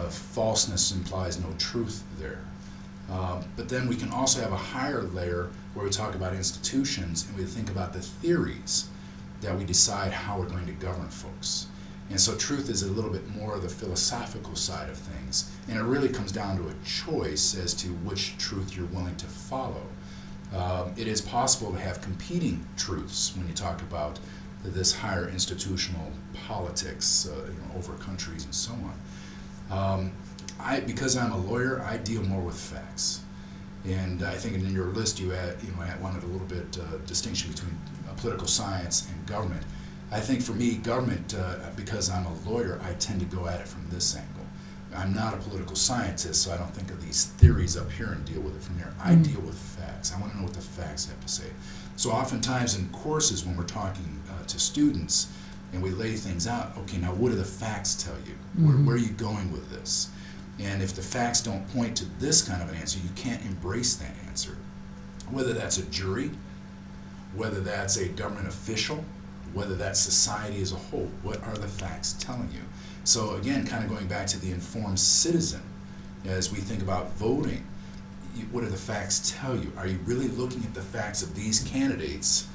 Falseness implies no truth there. But then we can also have a higher layer where we talk about institutions and we think about the theories that we decide how we're going to govern folks. And so truth is a little bit more of the philosophical side of things. And it really comes down to a choice as to which truth you're willing to follow. It is possible to have competing truths when you talk about this higher institutional politics over countries and so on. Because I'm a lawyer, I deal more with facts. And I think in your list you wanted a little bit distinction between political science and government. I think for me, government, because I'm a lawyer, I tend to go at it from this angle. I'm not a political scientist, so I don't think of these theories up here and deal with it from there. I deal with facts. I want to know what the facts have to say. So oftentimes in courses when we're talking to students and we lay things out, okay, now what do the facts tell you? Where are you going with this? And if the facts don't point to this kind of an answer, you can't embrace that answer. Whether that's a jury, whether that's a government official, whether that's society as a whole, what are the facts telling you? So again, kind of going back to the informed citizen, as we think about voting, what do the facts tell you? Are you really looking at the facts of these candidates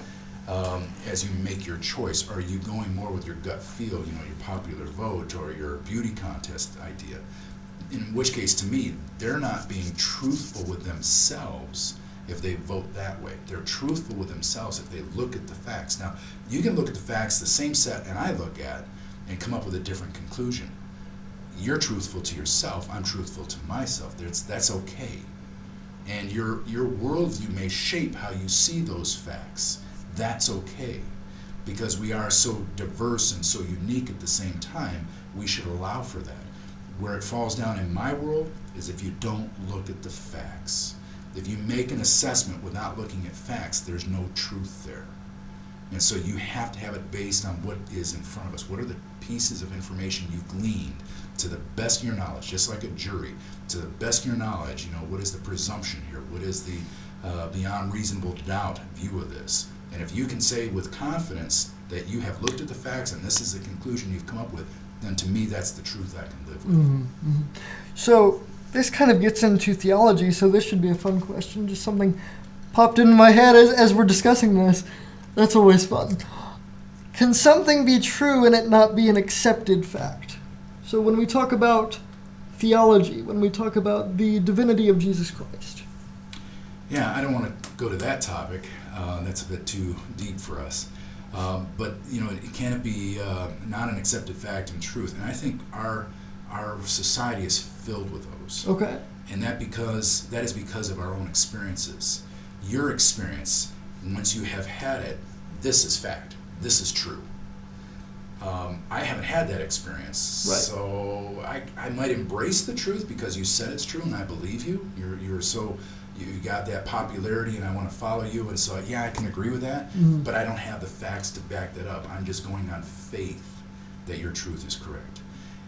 as you make your choice? Or are you going more with your gut feel, your popular vote or your beauty contest idea? In which case, to me, they're not being truthful with themselves if they vote that way. They're truthful with themselves if they look at the facts. Now, you can look at the facts, the same set, and I look at, and come up with a different conclusion. You're truthful to yourself, I'm truthful to myself. That's okay. And your worldview may shape how you see those facts. That's okay. Because we are so diverse and so unique at the same time, we should allow for that. Where it falls down in my world is if you don't look at the facts. If you make an assessment without looking at facts, there's no truth there. And so you have to have it based on what is in front of us. What are the pieces of information you've gleaned to the best of your knowledge, just like a jury, to the best of your knowledge, what is the presumption here? What is the beyond reasonable doubt view of this? And if you can say with confidence that you have looked at the facts and this is the conclusion you've come up with, then to me that's the truth I can live with. Mm-hmm. So this kind of gets into theology, so this should be a fun question. Just something popped into my head as we're discussing this. That's always fun. Can something be true and it not be an accepted fact? So when we talk about theology, when we talk about the divinity of Jesus Christ. Yeah, I don't want to go to that topic. That's a bit too deep for us. But can it be not an accepted fact and truth? And I think our society is filled with those. Okay. And that is because of our own experiences. Your experience, once you have had it, this is fact. This is true. I haven't had that experience, right. So I might embrace the truth because you said it's true, and I believe you. You got that popularity, and I want to follow you, and so yeah, I can agree with that. Mm-hmm. But I don't have the facts to back that up. I'm just going on faith that your truth is correct.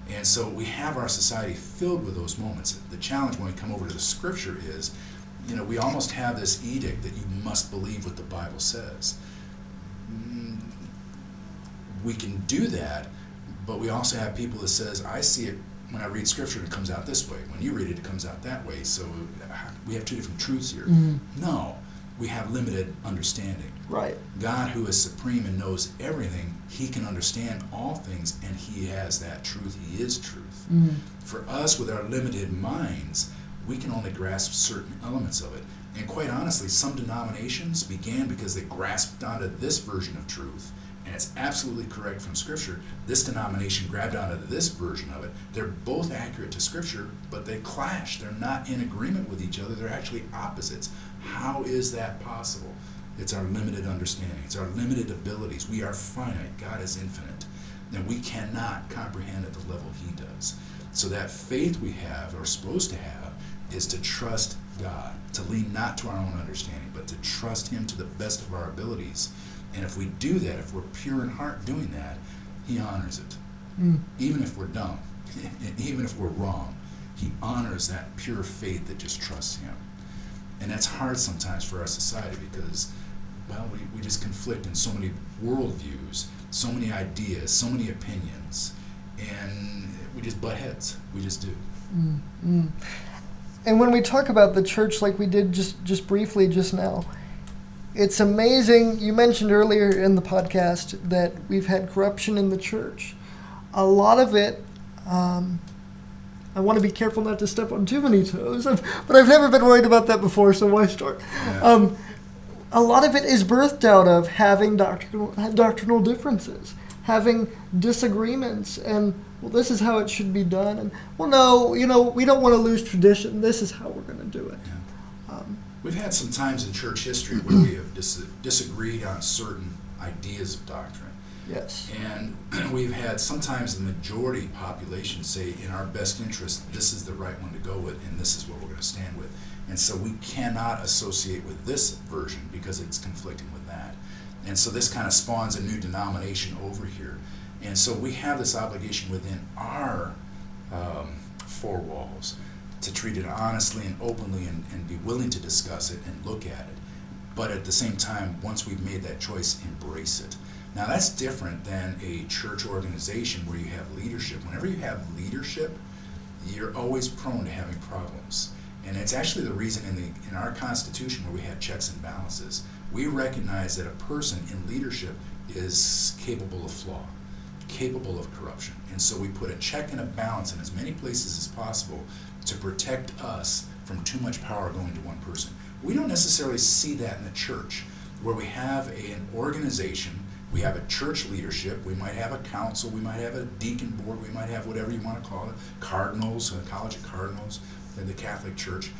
And so we have our society filled with those moments. The challenge when we come over to the Scripture is, we almost have this edict that you must believe what the Bible says. We can do that, but we also have people that says, I see it when I read Scripture and it comes out this way. When you read it, it comes out that way. So we have two different truths here. Mm-hmm. No, we have limited understanding. Right. God, who is supreme and knows everything, he can understand all things, and he has that truth. He is truth. Mm-hmm. For us, with our limited minds, we can only grasp certain elements of it. And quite honestly, some denominations began because they grasped onto this version of truth, and it's absolutely correct from Scripture. This denomination grabbed onto this version of it. They're both accurate to Scripture, but they clash. They're not in agreement with each other. They're actually opposites. How is that possible? It's our limited understanding. It's our limited abilities. We are finite. God is infinite. And we cannot comprehend at the level he does. So that faith we have, or are supposed to have, is to trust God, to lean not to our own understanding, but to trust him to the best of our abilities. And if we do that, if we're pure in heart doing that, He honors it. Mm. Even if we're dumb, and even if we're wrong, he honors that pure faith that just trusts him. And that's hard sometimes for our society because, well, we just conflict in so many worldviews, so many ideas, so many opinions, and we just butt heads. We just do. Mm-hmm. And when we talk about the church like we did just briefly just now, it's amazing. You mentioned earlier in the podcast that we've had corruption in the church. A lot of it, I want to be careful not to step on too many toes, but I've never been worried about that before, so why start? Yeah. A lot of it is birthed out of having doctrinal differences, having disagreements, and, well, this is how it should be done, and, well, no, we don't want to lose tradition. This is how we're going to do it. Yeah. We've had some times in church history where we have disagreed on certain ideas of doctrine. Yes. And we've had sometimes the majority population say, in our best interest, this is the right one to go with, and this is what we're going to stand with. And so we cannot associate with this version because it's conflicting with that. And so this kind of spawns a new denomination over here. And so we have this obligation within our four walls to treat it honestly and openly and be willing to discuss it and look at it. But at the same time, once we've made that choice, embrace it. Now that's different than a church organization where you have leadership. Whenever you have leadership, you're always prone to having problems. And it's actually the reason in our Constitution where we have checks and balances. We recognize that a person in leadership is capable of flaw, capable of corruption. And so we put a check and a balance in as many places as possible to protect us from too much power going to one person. We don't necessarily see that in the church, where we have an organization. We have a church leadership, we might have a council, we might have a deacon board, we might have whatever you want to call it, cardinals, a college of cardinals in the Catholic Church.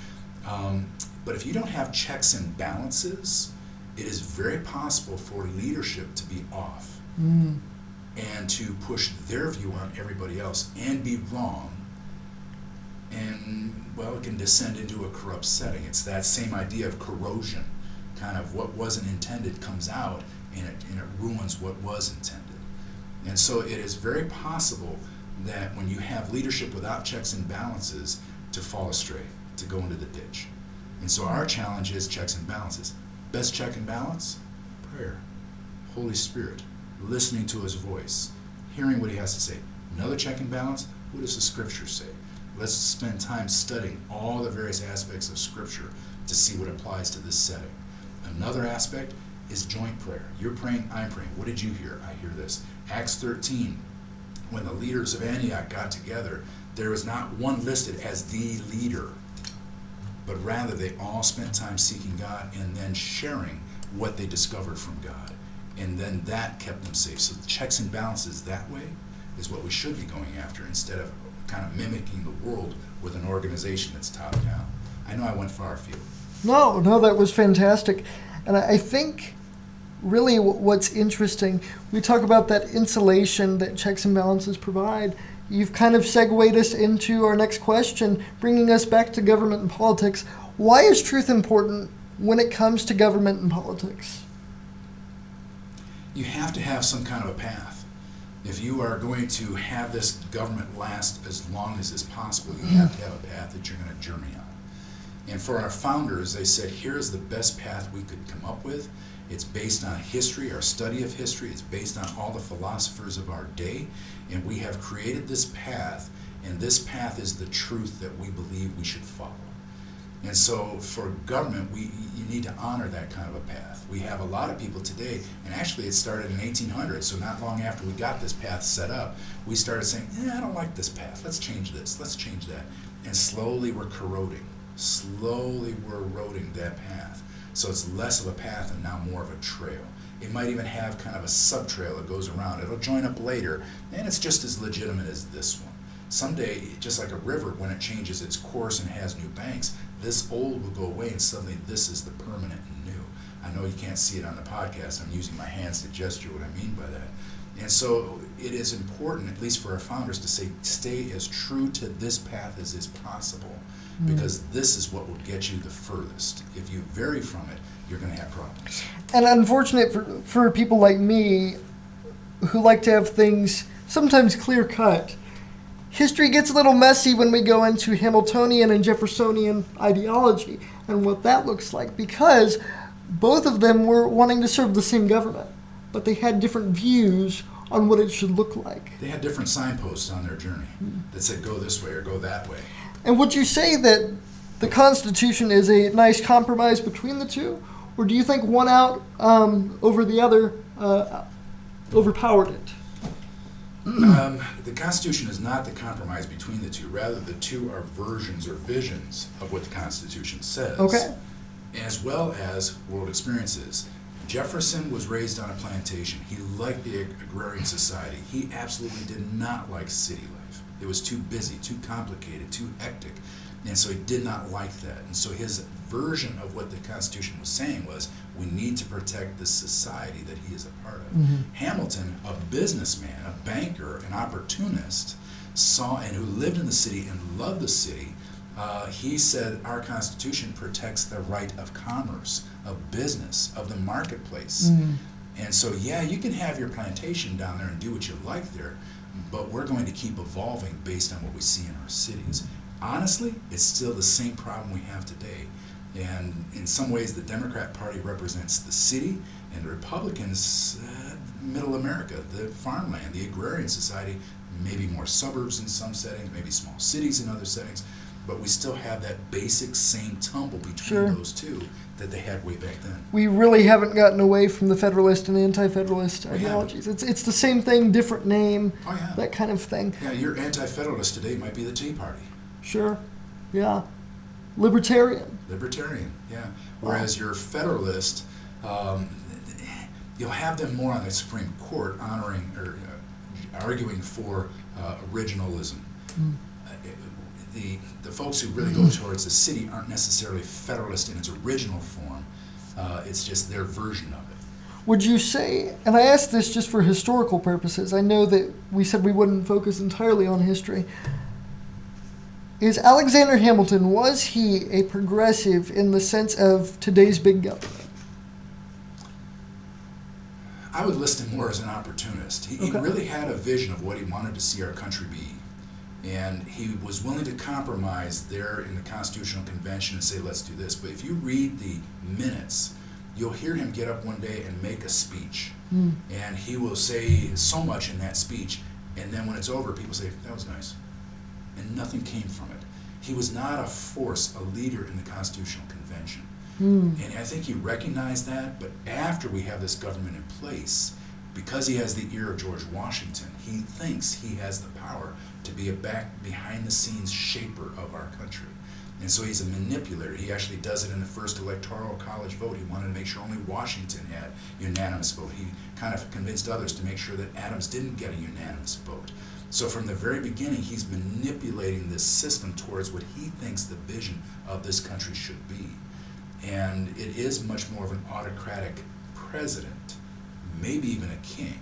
But if you don't have checks and balances, it is very possible for leadership to be off and to push their view on everybody else and be wrong. And, well, it can descend into a corrupt setting. It's that same idea of corrosion, kind of what wasn't intended comes out, and it ruins what was intended. And so it is very possible that when you have leadership without checks and balances, to fall astray, to go into the ditch. And so our challenge is checks and balances. Best check and balance? Prayer. Holy Spirit. Listening to his voice. Hearing what he has to say. Another check and balance? What does the Scripture say? Let's spend time studying all the various aspects of Scripture to see what applies to this setting. Another aspect is joint prayer. You're praying, I'm praying. What did you hear? I hear this. Acts 13, when the leaders of Antioch got together, there was not one listed as the leader, but rather they all spent time seeking God and then sharing what they discovered from God. And then that kept them safe. So the checks and balances that way is what we should be going after instead of kind of mimicking the world with an organization that's top down. I know I went far afield. No, that was fantastic. And I think really what's interesting, we talk about that insulation that checks and balances provide. You've kind of segued us into our next question, bringing us back to government and politics. Why is truth important when it comes to government and politics? You have to have some kind of a path. If you are going to have this government last as long as is possible, you have to have a path that you're going to journey on. And for our founders, they said, here's the best path we could come up with. It's based on history, our study of history. It's based on all the philosophers of our day. And we have created this path, and this path is the truth that we believe we should follow. And so for government, you need to honor that kind of a path. We have a lot of people today, and actually it started in 1800, so not long after we got this path set up, we started saying, I don't like this path. Let's change this. Let's change that. And slowly we're corroding. Slowly we're eroding that path. So it's less of a path and now more of a trail. It might even have kind of a sub-trail that goes around. It'll join up later, and it's just as legitimate as this one. Someday, just like a river, when it changes its course and has new banks, this old will go away, and suddenly this is the permanent and new. I know you can't see it on the podcast. I'm using my hands to gesture what I mean by that. And so it is important, at least for our founders, to say, stay as true to this path as is possible, because this is what will get you the furthest. If you vary from it, you're going to have problems. And unfortunate for people like me, who like to have things sometimes clear-cut. History gets a little messy when we go into Hamiltonian and Jeffersonian ideology and what that looks like, because both of them were wanting to serve the same government, but they had different views on what it should look like. They had different signposts on their journey that said go this way or go that way. And would you say that the Constitution is a nice compromise between the two, or do you think one out over the other overpowered it? The Constitution is not the compromise between the two. Rather, the two are versions or visions of what the Constitution says, Okay. as well as world experiences. Jefferson was raised on a plantation. He liked the agrarian society. He absolutely did not like city life. It was too busy, too complicated, too hectic. And so he did not like that. And so his version of what the Constitution was saying was, we need to protect the society that he is a part of. Mm-hmm. Hamilton, a businessman, a banker, an opportunist, saw and who lived in the city and loved the city, he said our Constitution protects the right of commerce, of business, of the marketplace. Mm-hmm. And so, yeah, you can have your plantation down there and do what you like there, but we're going to keep evolving based on what we see in our cities. Honestly, it's still the same problem we have today. And in some ways, the Democrat Party represents the city, and the Republicans, middle America, the farmland, the agrarian society, maybe more suburbs in some settings, maybe small cities in other settings, but we still have that basic same tumble between Sure. those two that they had way back then. We really haven't gotten away from the Federalist and anti-Federalist We ideologies. It's the same thing, different name, Oh, yeah. that kind of thing. Yeah, your anti-federalist today might be the Tea Party. Sure. Yeah. Libertarian. Libertarian, yeah. Whereas your Federalist, you'll have them more on the Supreme Court honoring or arguing for originalism. The folks who really go towards the city aren't necessarily Federalist in its original form. It's just their version of it. Would you say, and I ask this just for historical purposes, I know that we said we wouldn't focus entirely on history. Is Alexander Hamilton, was he a progressive in the sense of today's big government? I would list him more as an opportunist. He Okay. really had a vision of what he wanted to see our country be. And he was willing to compromise there in the Constitutional Convention and say, let's do this. But if you read the minutes, you'll hear him get up one day and make a speech. And he will say so much in that speech, and then when it's over, people say, that was nice. And nothing came from it. He was not a force, a leader in the Constitutional Convention. And I think he recognized that, but after we have this government in place, because he has the ear of George Washington, he thinks he has the power to be a behind-the-scenes shaper of our country. And so he's a manipulator. He actually does it in the first electoral college vote. He wanted to make sure only Washington had unanimous vote. He kind of convinced others to make sure that Adams didn't get a unanimous vote. So from the very beginning, he's manipulating this system towards what he thinks the vision of this country should be. And it is much more of an autocratic president, maybe even a king.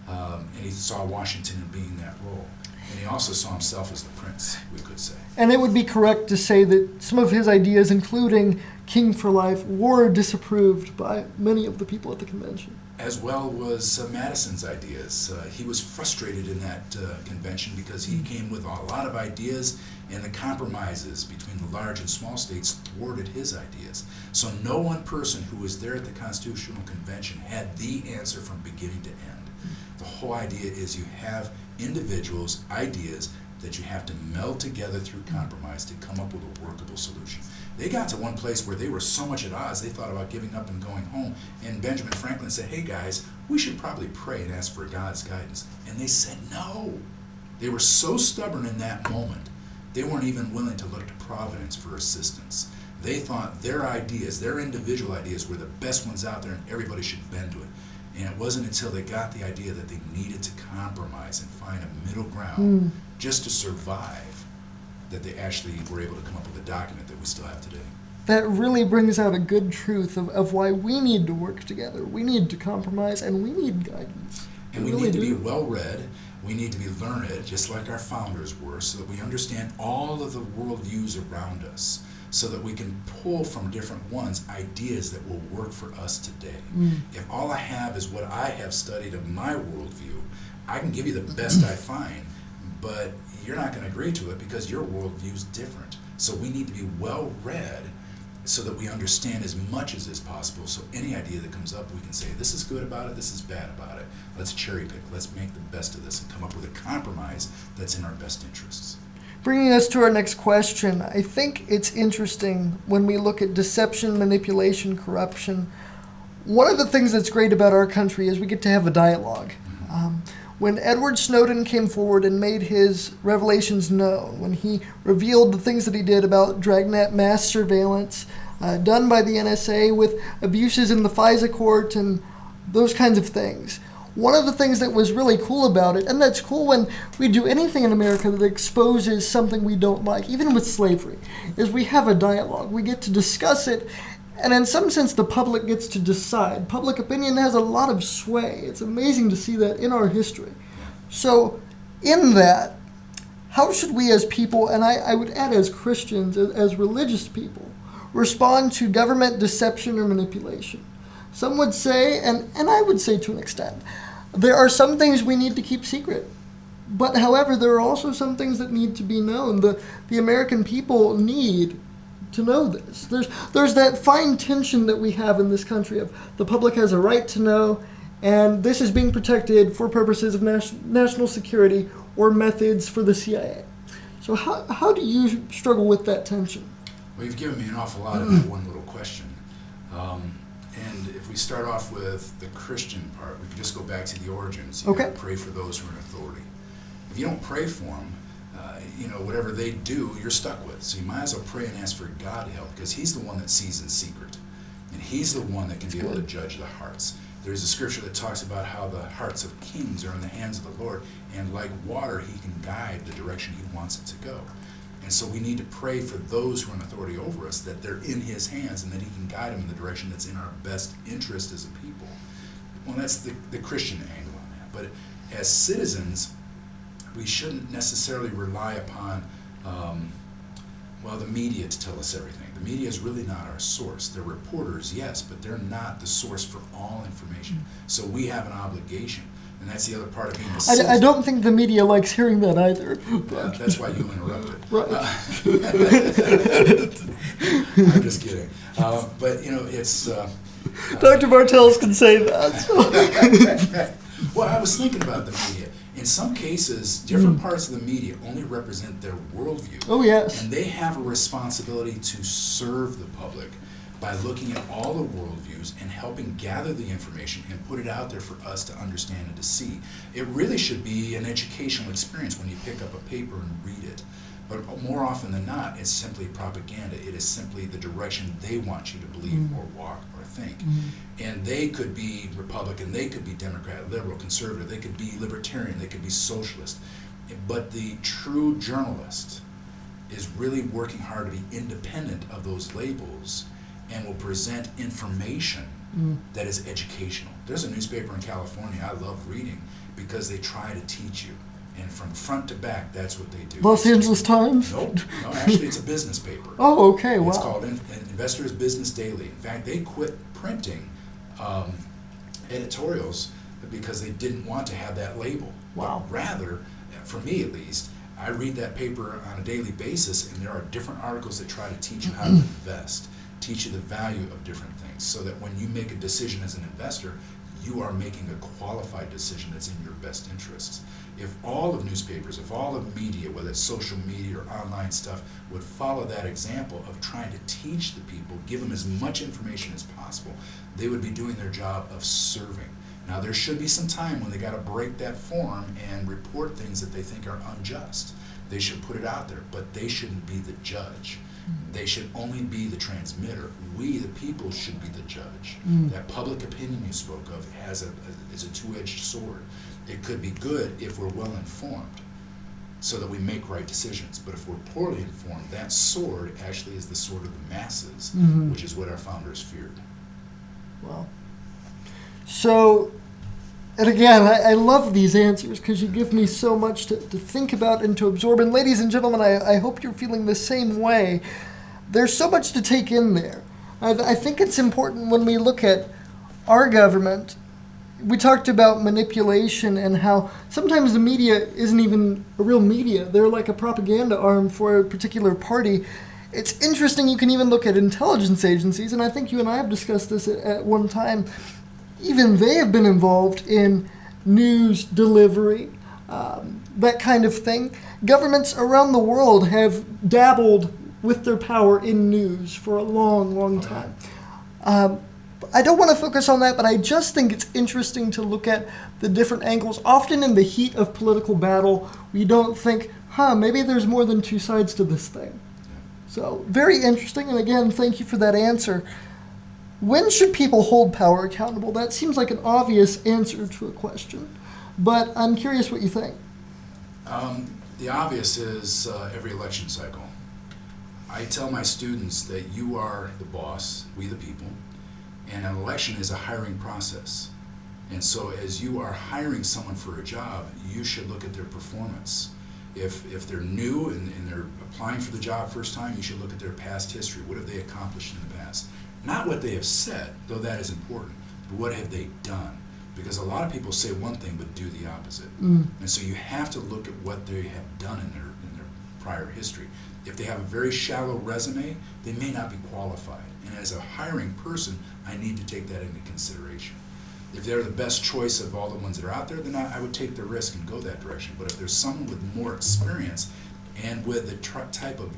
And he saw Washington in being that role. And he also saw himself as the prince, we could say. And it would be correct to say that some of his ideas, including King for Life, were disapproved by many of the people at the convention. As well was Madison's ideas. He was frustrated in that convention because he came with a lot of ideas, and the compromises between the large and small states thwarted his ideas. So no one person who was there at the Constitutional Convention had the answer from beginning to end. The whole idea is you have individuals' ideas that you have to meld together through compromise to come up with a workable solution. They got to one place where they were so much at odds, they thought about giving up and going home. And Benjamin Franklin said, hey guys, we should probably pray and ask for God's guidance. And they said no. They were so stubborn in that moment, they weren't even willing to look to Providence for assistance. They thought their ideas, their individual ideas, were the best ones out there and everybody should bend to it. And it wasn't until they got the idea that they needed to compromise and find a middle ground just to survive that they actually were able to come up with a document that we still have today. That really brings out a good truth of why we need to work together. We need to compromise, and we need guidance. And we need to be well-read. We need to be learned, just like our founders were, so that we understand all of the worldviews around us. so that we can pull from different ones ideas that will work for us today. If all I have is what I have studied of my worldview, I can give you the best I find, but you're not going to agree to it because your worldview is different. So we need to be well read so that we understand as much as is possible. So any idea that comes up, we can say, this is good about it, this is bad about it. Let's cherry pick, let's make the best of this and come up with a compromise that's in our best interests. Bringing us to our next question, I think it's interesting when we look at deception, manipulation, corruption. One of the things that's great about our country is we get to have a dialogue. When Edward Snowden came forward and made his revelations known, when he revealed the things that he did about dragnet mass surveillance done by the NSA with abuses in the FISA court and those kinds of things, one of the things that was really cool about it, and that's cool when we do anything in America that exposes something we don't like, even with slavery, is we have a dialogue. We get to discuss it, and in some sense the public gets to decide. Public opinion has a lot of sway. It's amazing to see that in our history. So in that, how should we as people, and I would add as Christians, as religious people, respond to government deception or manipulation? Some would say, and I would say to an extent, there are some things we need to keep secret. But however, there are also some things that need to be known. The American people need to know this. There's that fine tension that we have in this country of the public has a right to know, and this is being protected for purposes of national security or methods for the CIA. So how do you struggle with that tension? Well, you've given me an awful lot in that one little question. And if we start off with the Christian part, we can just go back to the origins. You gotta pray for those who are in authority. If you don't pray for them, whatever they do, you're stuck with. So you might as well pray and ask for God to help, because he's the one that sees in secret. And he's the one that can be able to judge the hearts. There's a scripture that talks about how the hearts of kings are in the hands of the Lord, and like water, he can guide the direction he wants it to go. And so we need to pray for those who are in authority over us, that they're in his hands and that he can guide them in the direction that's in our best interest as a people. Well, that's the Christian angle on that. But as citizens, we shouldn't necessarily rely upon, the media to tell us everything. The media is really not our source. They're reporters, yes, but they're not the source for all information. So we have an obligation. And that's the other part of being a citizen. I don't think the media likes hearing that either. That's why you interrupted. Right. I'm just kidding. But, it's... Dr. Bartels can say that. Well, I was thinking about the media. In some cases, different parts of the media only represent their worldview. Oh, yes. And they have a responsibility to serve the public by looking at all the worldviews and helping gather the information and put it out there for us to understand and to see. It really should be an educational experience when you pick up a paper and read it. But more often than not, it's simply propaganda. It is simply the direction they want you to believe or walk or think. And they could be Republican, they could be Democrat, liberal, conservative, they could be libertarian, they could be socialist. But the true journalist is really working hard to be independent of those labels and will present information that is educational. There's a newspaper in California I love reading because they try to teach you. And from front to back, that's what they do. Los Angeles Times? Nope. No, actually, it's a business paper. Oh, okay, wow. It's called Investors Business Daily. In fact, they quit printing editorials because they didn't want to have that label. Wow. But rather, for me at least, I read that paper on a daily basis, and there are different articles that try to teach you how to invest, teach you the value of different things, so that when you make a decision as an investor, you are making a qualified decision that's in your best interests. If all of newspapers, if all of media, whether it's social media or online stuff, would follow that example of trying to teach the people, give them as much information as possible, they would be doing their job of serving. Now, there should be some time when they got to break that form and report things that they think are unjust. They should put it out there, but they shouldn't be the judge. They should only be the transmitter. We, the people, should be the judge. That public opinion you spoke of is a two-edged sword. It could be good if we're well informed, so that we make right decisions. But if we're poorly informed, that sword actually is the sword of the masses, which is what our founders feared. Wow. So, and again, I love these answers because you give me so much to think about and to absorb. And ladies and gentlemen, I hope you're feeling the same way. there's so much to take in there. I think it's important when we look at our government. We talked about manipulation and how sometimes the media isn't even a real media. They're like a propaganda arm for a particular party. It's interesting, you can even look at intelligence agencies, and I think you and I have discussed this at one time. Even they have been involved in news delivery, that kind of thing. Governments around the world have dabbled with their power in news for a long, long time. I don't want to focus on that, but I just think it's interesting to look at the different angles. Often in the heat of political battle, we don't think, maybe there's more than two sides to this thing. So, very interesting, and again, thank you for that answer. When should people hold power accountable? That seems like an obvious answer to a question, but I'm curious what you think. The obvious is every election cycle. I tell my students that you are the boss, we the people, and an election is a hiring process. And so as you are hiring someone for a job, you should look at their performance. If they're new and they're applying for the job first time, you should look at their past history. What have they accomplished in the past? Not what they have said, though that is important, but what have they done? Because a lot of people say one thing but do the opposite. And so you have to look at what they have done in their prior history. If they have a very shallow resume, they may not be qualified. And as a hiring person, I need to take that into consideration. If they're the best choice of all the ones that are out there, then I would take the risk and go that direction. But if there's someone with more experience and with the type of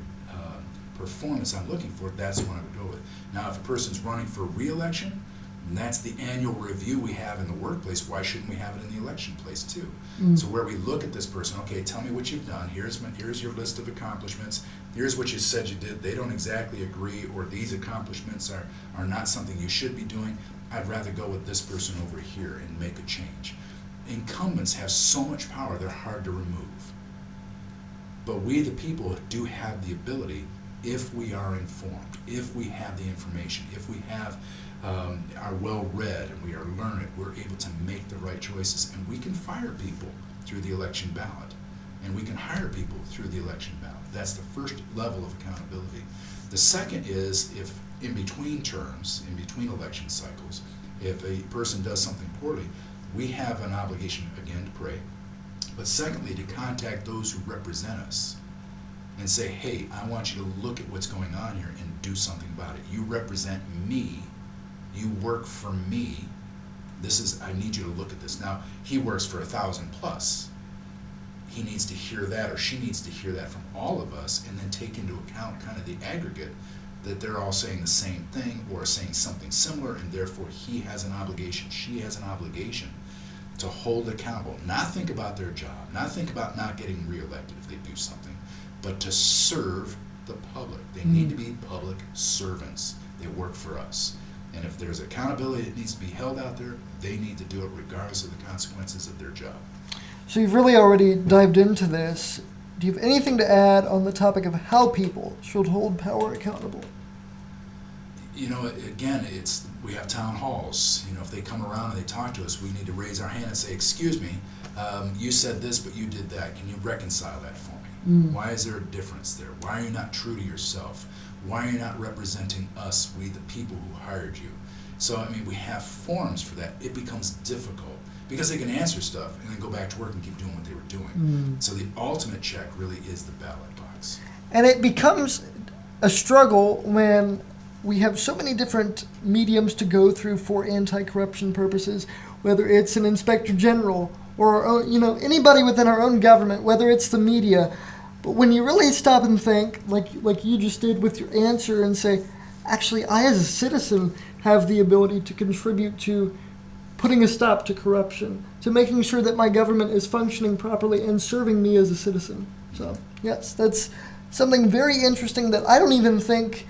performance I'm looking for, that's the one I would go with. Now, if a person's running for re-election, and that's the annual review we have in the workplace, why shouldn't we have it in the election place too? So where we look at this person, okay, tell me what you've done, here's your list of accomplishments, here's what you said you did, they don't exactly agree, or these accomplishments are not something you should be doing, I'd rather go with this person over here and make a change. Incumbents have so much power, they're hard to remove. But we the people do have the ability, if we are informed, if we have the information, if we have are well read and we are learned, we're able to make the right choices, and we can fire people through the election ballot, and we can hire people through the election ballot. That's the first level of accountability. The second is if in between terms, in between election cycles, if a person does something poorly, we have an obligation again to pray, but secondly to contact those who represent us and say, hey, I want you to look at what's going on here and do something about it. You represent me. You work for me. I need you to look at this. Now, he works for 1,000 plus. He needs to hear that, or she needs to hear that from all of us, and then take into account kind of the aggregate that they're all saying the same thing or saying something similar, and therefore he has an obligation, she has an obligation to hold accountable. Not think about their job, not think about not getting reelected if they do something, but to serve the public. They need to be public servants. They work for us. And if there's accountability that needs to be held out there, they need to do it regardless of the consequences of their job. So you've really already dived into this. Do you have anything to add on the topic of how people should hold power accountable? You know, again, we have town halls. You know, if they come around and they talk to us, we need to raise our hand and say, excuse me, you said this, but you did that. Can you reconcile that for me? Why is there a difference there? Why are you not true to yourself? Why are you not representing us, we the people who hired you? So, I mean, we have forms for that. It becomes difficult because they can answer stuff and then go back to work and keep doing what they were doing. So the ultimate check really is the ballot box. And it becomes a struggle when we have so many different mediums to go through for anti-corruption purposes, whether it's an inspector general or our own, anybody within our own government, whether it's the media. But when you really stop and think, like you just did with your answer, and say, actually, I as a citizen have the ability to contribute to putting a stop to corruption, to making sure that my government is functioning properly and serving me as a citizen. So, yes, that's something very interesting that I don't even think,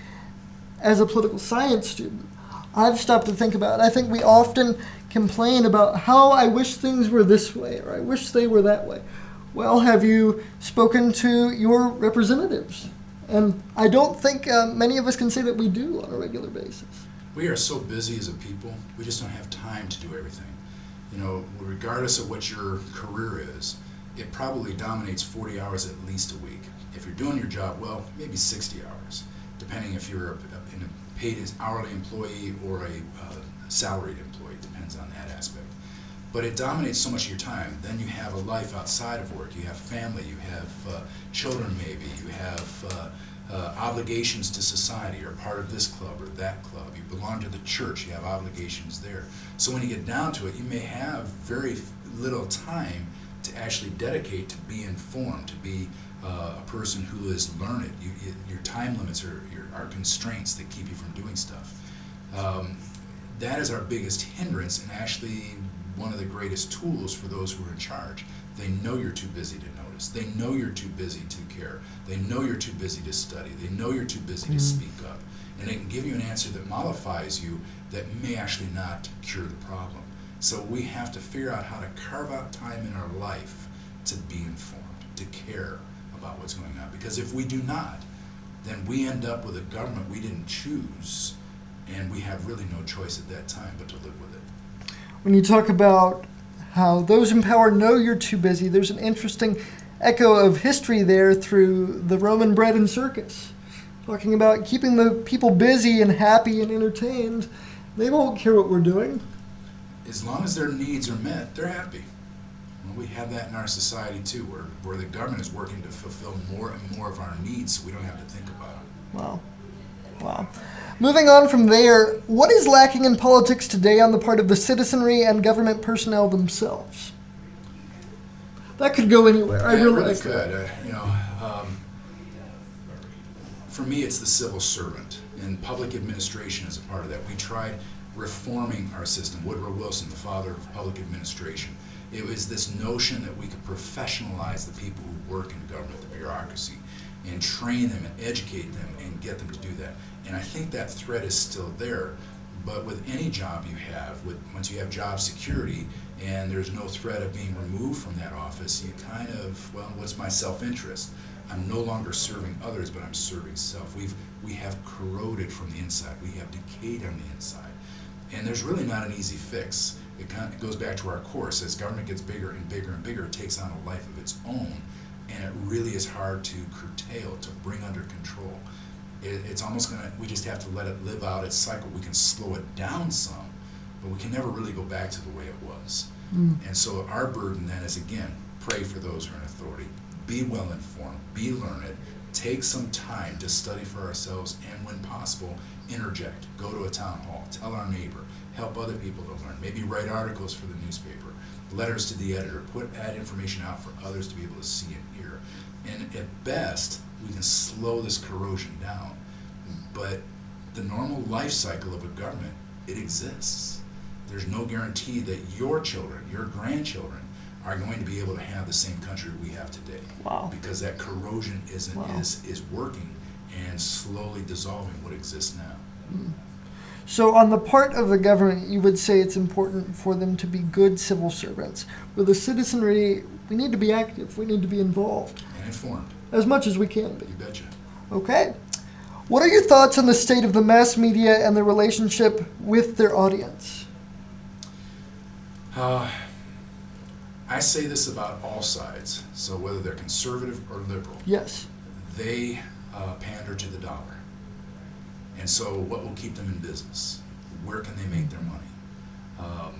as a political science student, I've stopped to think about. I think we often complain about how I wish things were this way, or I wish they were that way. Well, have you spoken to your representatives? And I don't think many of us can say that we do on a regular basis. We are so busy as a people, we just don't have time to do everything. You know, regardless of what your career is, it probably dominates 40 hours at least a week. If you're doing your job well, maybe 60 hours. depending if you're a paid as hourly employee or a salaried employee, depends on that aspect. But it dominates so much of your time. Then you have a life outside of work. You have family, you have children maybe, you have obligations to society. You're part of this club or that club. You belong to the church, you have obligations there. So when you get down to it, you may have very little time to actually dedicate to be informed, to be a person who is learned. Your time limits are constraints that keep you from doing stuff. That is our biggest hindrance, and actually one of the greatest tools for those who are in charge. They know you're too busy to notice. They know you're too busy to care. They know you're too busy to study. They know you're too busy to speak up. And they can give you an answer that mollifies you that may actually not cure the problem. So we have to figure out how to carve out time in our life to be informed, to care about what's going on. Because if we do not, then we end up with a government we didn't choose, and we have really no choice at that time but to live with it. When you talk about how those in power know you're too busy, there's an interesting echo of history there through the Roman bread and circus. Talking about keeping the people busy and happy and entertained. They won't care what we're doing. As long as their needs are met, they're happy. Well, we have that in our society too, where the government is working to fulfill more and more of our needs so we don't have to think about them. Wow. Moving on from there, what is lacking in politics today on the part of the citizenry and government personnel themselves? That could go anywhere. I realize it really could. For me, it's the civil servant, and public administration is a part of that. We tried reforming our system. Woodrow Wilson, the father of public administration. It was this notion that we could professionalize the people who work in government, the bureaucracy, and train them and educate them and get them to do that. And I think that thread is still there. But with any job you have, once you have job security and there's no threat of being removed from that office, you kind of, well, what's my self-interest? I'm no longer serving others, but I'm serving self. We have corroded from the inside. We have decayed on the inside. And there's really not an easy fix. It goes back to our course. As government gets bigger and bigger and bigger, it takes on a life of its own. And it really is hard to curtail, to bring under control. It's almost we just have to let it live out its cycle. We can slow it down some, but we can never really go back to the way it was. And so our burden then is, again, pray for those who are in authority. Be well informed, be learned, take some time to study for ourselves, and when possible, interject. Go to a town hall, tell our neighbor, help other people to learn, maybe write articles for the newspaper, letters to the editor, add information out for others to be able to see and hear. And at best, we can slow this corrosion down. But the normal life cycle of a government, it exists. There's no guarantee that your children, your grandchildren, are going to be able to have the same country we have today. Wow. Because that corrosion is working and slowly dissolving what exists now. So on the part of the government, you would say it's important for them to be good civil servants. With the citizenry, we need to be active. We need to be involved. And informed. As much as we can be. You betcha. Okay. What are your thoughts on the state of the mass media and their relationship with their audience? I say this about all sides, so whether they're conservative or liberal. Yes. They pander to the dollar. And so what will keep them in business? Where can they make their money?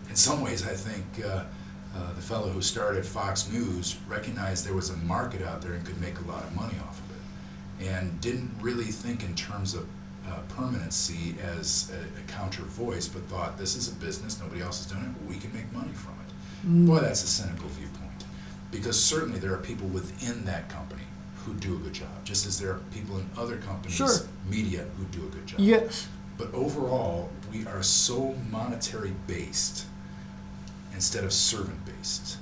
In some ways, I think the fellow who started Fox News recognized there was a market out there and could make a lot of money off of it, and didn't really think in terms of permanency as a counter voice, but thought, this is a business, nobody else is doing it, we can make money from it. Boy, that's a cynical viewpoint, because certainly there are people within that company who do a good job, just as there are people in other companies, media, who do a good job. Yes. But overall, we are so monetary based instead of servant based.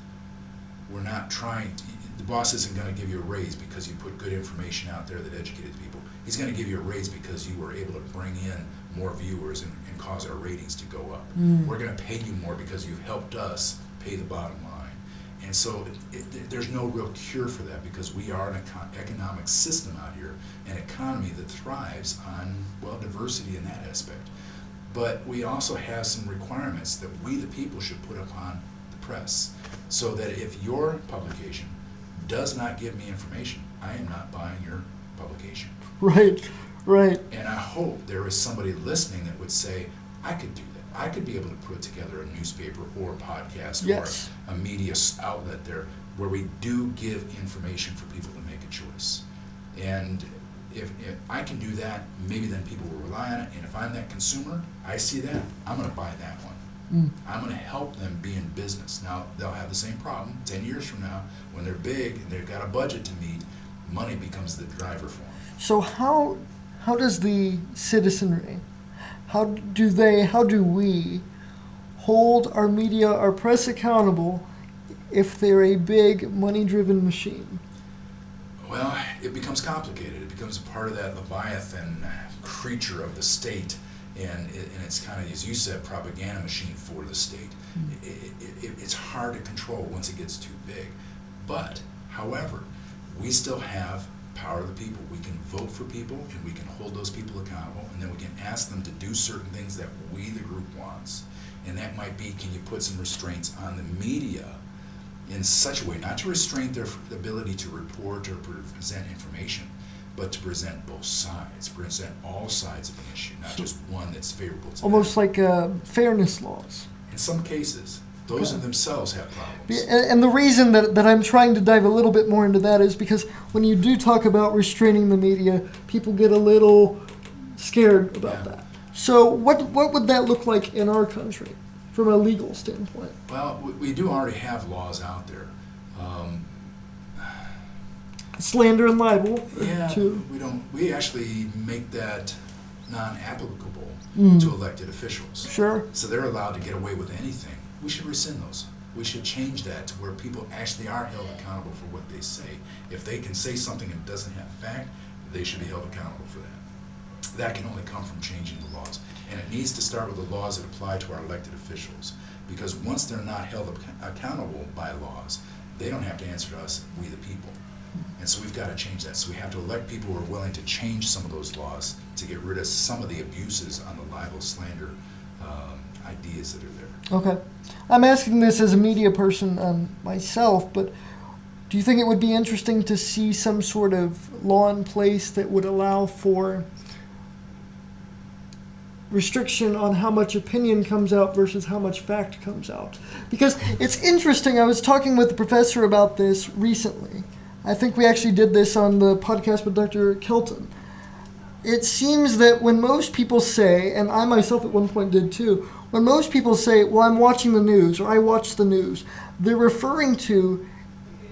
We're not trying the boss isn't going to give you a raise because you put good information out there that educated people. He's going to give you a raise because you were able to bring in more viewers and cause our ratings to go up. We're going to pay you more because you've helped us pay the bottom line. And so there's no real cure for that, because we are an economic system out here, an economy that thrives on, well, diversity in that aspect. But we also have some requirements that we, the people, should put upon the press, so that if your publication does not give me information, I am not buying your publication. Right. Right. And I hope there is somebody listening that would say, I could do that. I could be able to put together a newspaper or a podcast Yes. or a media outlet there where we do give information for people to make a choice. And if I can do that, maybe then people will rely on it. And if I'm that consumer, I see that, I'm going to buy that one. I'm going to help them be in business. Now, they'll have the same problem 10 years from now when they're big and they've got a budget to meet. Money becomes the driver for them. So how does the citizenry, how do we hold our media, our press accountable if they're a big money-driven machine? Well, it becomes complicated. It becomes a part of that Leviathan creature of the state, and it's kind of, as you said, propaganda machine for the state. It's hard to control once it gets too big. But, however, we still have power of the people. We can vote for people, and we can hold those people accountable, and then we can ask them to do certain things that we, the group, wants. And that might be, can you put some restraints on the media in such a way, not to restrain their ability to report or present information, but to present both sides, present all sides of an issue, not just one that's favorable to Almost them. like fairness laws. In some cases, those in themselves have problems. And the reason that I'm trying to dive a little bit more into that is because when you do talk about restraining the media, people get a little scared about that. So what would that look like in our country from a legal standpoint? Well, we do already have laws out there. Slander and libel. Yeah, Too. we actually make that non-applicable to elected officials. Sure. So they're allowed to get away with anything. We should rescind those. We should change that to where people actually are held accountable for what they say. If they can say something and doesn't have fact, they should be held accountable for that. That can only come from changing the laws. And it needs to start with the laws that apply to our elected officials. Because once they're not held accountable by laws, they don't have to answer to us, we the people. And so we've got to change that. So we have to elect people who are willing to change some of those laws to get rid of some of the abuses on the libel, slander ideas that are there. Okay. I'm asking this as a media person myself, but do you think it would be interesting to see some sort of law in place that would allow for restriction on how much opinion comes out versus how much fact comes out? Because it's interesting. I was talking with a professor about this recently. I think we actually did this on the podcast with Dr. Kelton. It seems that when most people say, and I myself at one point did too, when most people say, well, I'm watching the news or I watch the news, they're referring to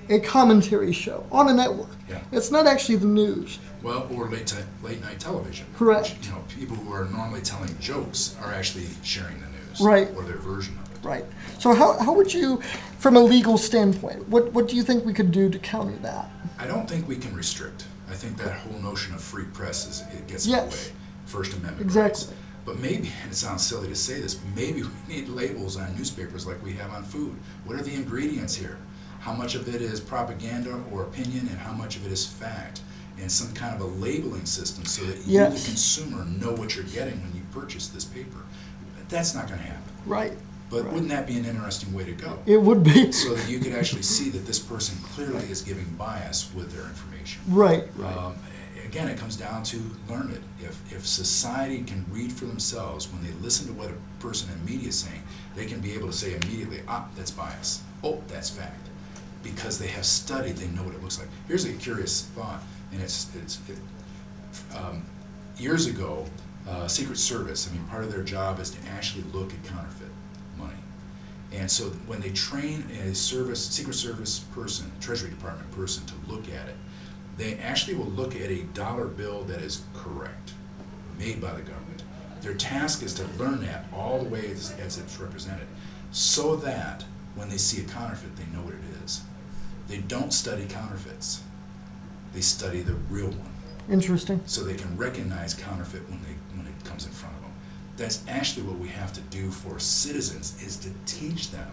a commentary show on a network. Yeah. It's not actually the news. Well, or late night television. Correct. Which, people who are normally telling jokes are actually sharing the news. Right. Or their version of it. Right. So how would you, from a legal standpoint, what do you think we could do to counter that? I don't think we can restrict. I think that whole notion of free press it gets in Yes. the way. First Amendment Exactly. rights. But maybe, and it sounds silly to say this, maybe we need labels on newspapers like we have on food. What are the ingredients here? How much of it is propaganda or opinion, and how much of it is fact? And some kind of a labeling system so that you, Yes. the consumer, know what you're getting when you purchase this paper. That's not going to happen. Right. But Right. wouldn't that be an interesting way to go? It would be. So that you could actually see that this person clearly is giving bias with their information. Right. Again, it comes down to learn it. If society can read for themselves, when they listen to what a person in media is saying, they can be able to say immediately, that's bias. Oh, that's fact. Because they have studied, they know what it looks like. Here's a curious thought, and years ago, Secret Service, part of their job is to actually look at counterfeit money. And so when they train a Secret Service person, Treasury Department person to look at it, they actually will look at a dollar bill that is correct, made by the government. Their task is to learn that all the way as it's represented, so that when they see a counterfeit, they know what it is. They don't study counterfeits. They study the real one. Interesting. So they can recognize counterfeit when it comes in front of them. That's actually what we have to do for citizens, is to teach them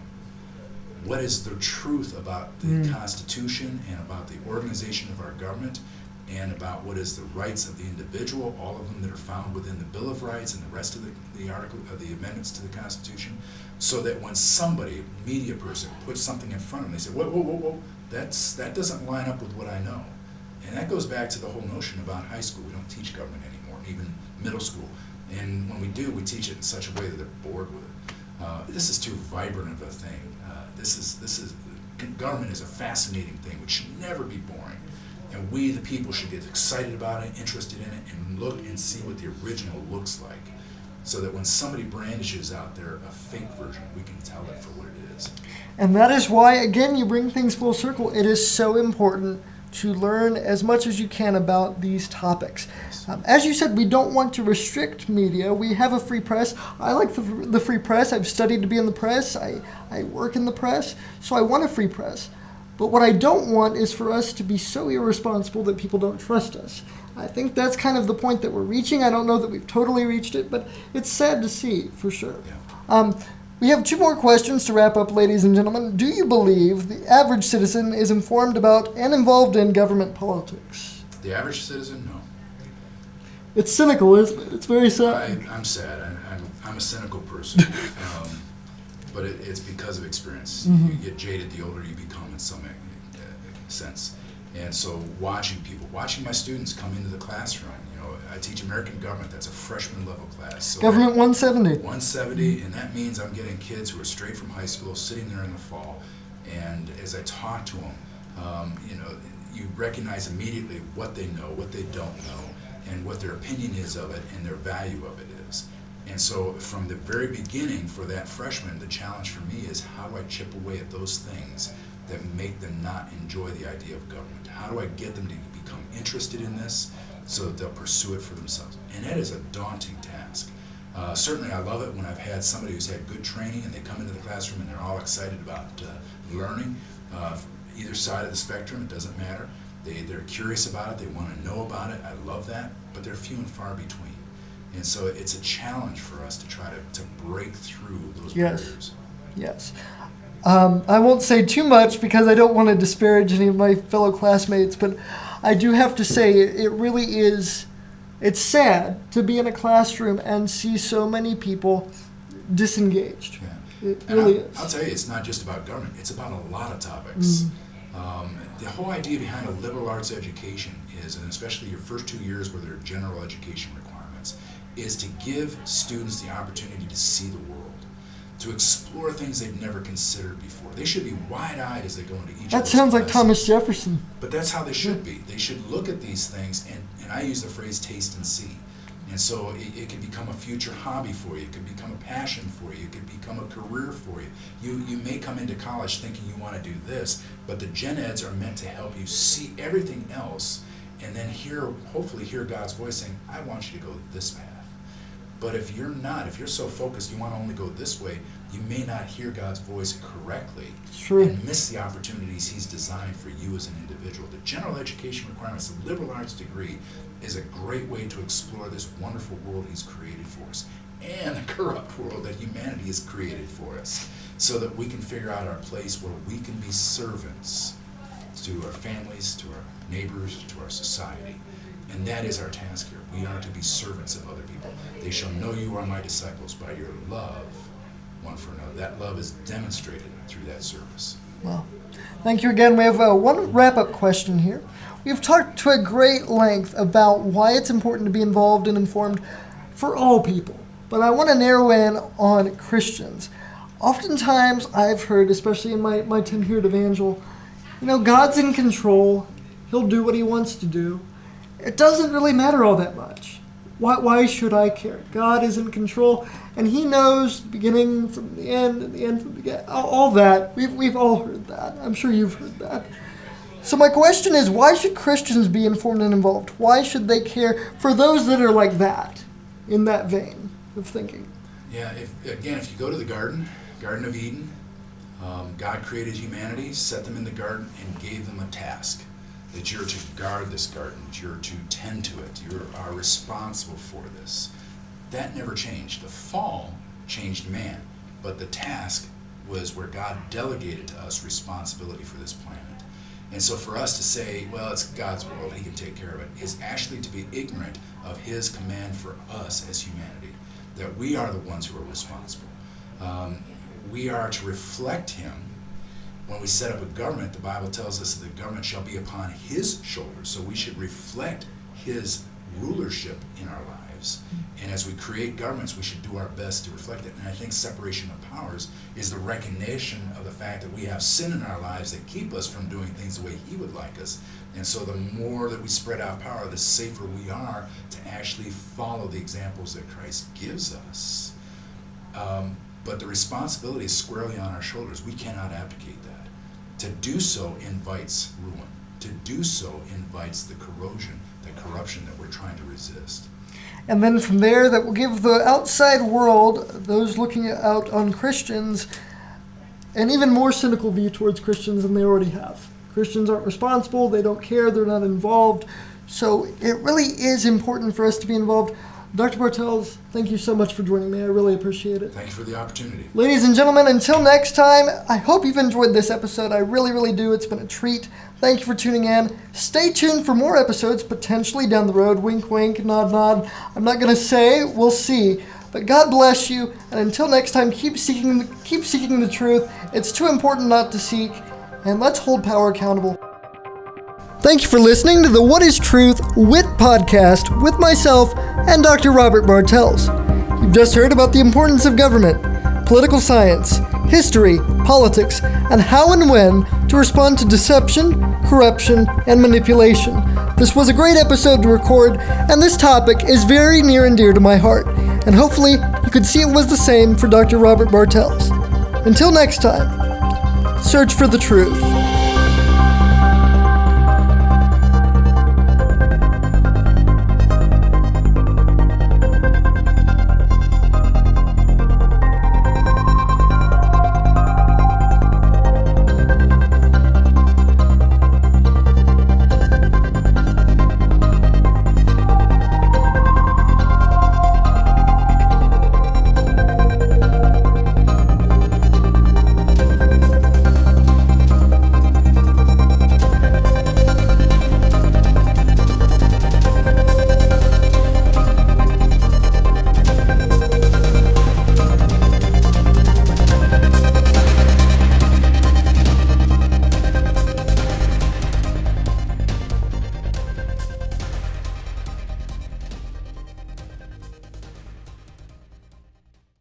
what is the truth about the Constitution and about the organization of our government, and about what is the rights of the individual, all of them that are found within the Bill of Rights and the rest of the article of the amendments to the Constitution, so that when somebody, a media person, puts something in front of them, they say, whoa, that doesn't line up with what I know. And that goes back to the whole notion about high school. We don't teach government anymore. even middle school. And when we do, we teach it in such a way that they're bored with it. This is too vibrant of a thing. Government is a fascinating thing which should never be boring. And we, the people, should get excited about it, interested in it, and look and see what the original looks like. So that when somebody brandishes out there a fake version, we can tell it for what it is. And that is why, again, you bring things full circle. It is so important to learn as much as you can about these topics. As you said, we don't want to restrict media. We have a free press. I like the free press. I've studied to be in the press. I work in the press, so I want a free press. But what I don't want is for us to be so irresponsible that people don't trust us. I think that's kind of the point that we're reaching. I don't know that we've totally reached it, but it's sad to see, for sure. Yeah. We have 2 more questions to wrap up, ladies and gentlemen. Do you believe the average citizen is informed about and involved in government politics? The average citizen, no. It's cynical, isn't it? It's very sad. I'm sad. I'm a cynical person. But it's because of experience. Mm-hmm. You get jaded the older you become in some sense. And so watching my students come into the classroom, I teach American government, that's a freshman level class. So government 170. 170, and that means I'm getting kids who are straight from high school sitting there in the fall. And as I talk to them, you recognize immediately what they know, what they don't know, and what their opinion is of it and their value of it is. And so from the very beginning for that freshman, the challenge for me is how do I chip away at those things that make them not enjoy the idea of government? How do I get them to become interested in this so that they'll pursue it for themselves? And that is a daunting task. Certainly I love it when I've had somebody who's had good training and they come into the classroom and they're all excited about learning. Either side of the spectrum, it doesn't matter. They're curious about it, they want to know about it. I love that, but they're few and far between. And so it's a challenge for us to try to break through those barriers. Yes. I won't say too much because I don't want to disparage any of my fellow classmates, but I do have to say it really is, it's sad to be in a classroom and see so many people disengaged. Yeah. It really is. I'll tell you, it's not just about government, it's about a lot of topics. The whole idea behind a liberal arts education is, and especially your first 2 years where there are general education requirements, is to give students the opportunity to see the world, to explore things they've never considered before. They should be wide-eyed as they go into each of those That sounds like classes. Thomas Jefferson. But that's how they should be. They should look at these things, and I use the phrase taste and see. And so it can become a future hobby for you. It could become a passion for you. It could become a career for you. You may come into college thinking you want to do this, but the gen eds are meant to help you see everything else and then hopefully hear God's voice saying, I want you to go this path. But if you're so focused you want to only go this way, you may not hear God's voice correctly and miss the opportunities He's designed for you as an individual. The general education requirements, the liberal arts degree, is a great way to explore this wonderful world He's created for us and the corrupt world that humanity has created for us, so that we can figure out our place where we can be servants to our families, to our neighbors, to our society. And that is our task here. We are to be servants of other people. They shall know you are my disciples by your love one for another. That love is demonstrated through that service. Well, thank you again. We have one wrap-up question here. We've talked to a great length about why it's important to be involved and informed for all people, but I want to narrow in on Christians. Oftentimes I've heard, especially in my time here at Evangel, God's in control. He'll do what He wants to do. It doesn't really matter all that much. Why should I care? God is in control, and He knows the beginning from the end and the end from the beginning. All that. We've all heard that. I'm sure you've heard that. So my question is, why should Christians be informed and involved? Why should they care for those that are like that, in that vein of thinking? Yeah, if you go to the Garden of Eden, God created humanity, set them in the garden, and gave them a task. That you're to guard this garden, you're to tend to it, you are responsible for this. That never changed. The fall changed man, but the task was where God delegated to us responsibility for this planet. And so for us to say, well, it's God's world, He can take care of it, is actually to be ignorant of His command for us as humanity, that we are the ones who are responsible. We are to reflect Him. When we set up a government, the Bible tells us that the government shall be upon His shoulders. So we should reflect His rulership in our lives. And as we create governments, we should do our best to reflect it. And I think separation of powers is the recognition of the fact that we have sin in our lives that keep us from doing things the way he would like us. And so the more that we spread out power, the safer we are to actually follow the examples that Christ gives us. But the responsibility is squarely on our shoulders. We cannot abdicate that. To do so invites ruin. To do so invites the corrosion, the corruption that we're trying to resist. And then from there, that will give the outside world, those looking out on Christians, an even more cynical view towards Christians than they already have. Christians aren't responsible, they don't care, they're not involved. So it really is important for us to be involved. Dr. Bartels, thank you so much for joining me. I really appreciate it. Thank you for the opportunity. Ladies and gentlemen, until next time, I hope you've enjoyed this episode. I really, really do. It's been a treat. Thank you for tuning in. Stay tuned for more episodes, potentially down the road. Wink, wink, nod, nod. I'm not going to say. We'll see. But God bless you. And until next time, keep seeking the truth. It's too important not to seek. And let's hold power accountable. Thank you for listening to the What is Truth WIT podcast with myself and Dr. Robert Bartels. You've just heard about the importance of government, political science, history, politics, and how and when to respond to deception, corruption, and manipulation. This was a great episode to record, and this topic is very near and dear to my heart, and hopefully you could see it was the same for Dr. Robert Bartels. Until next time, search for the truth.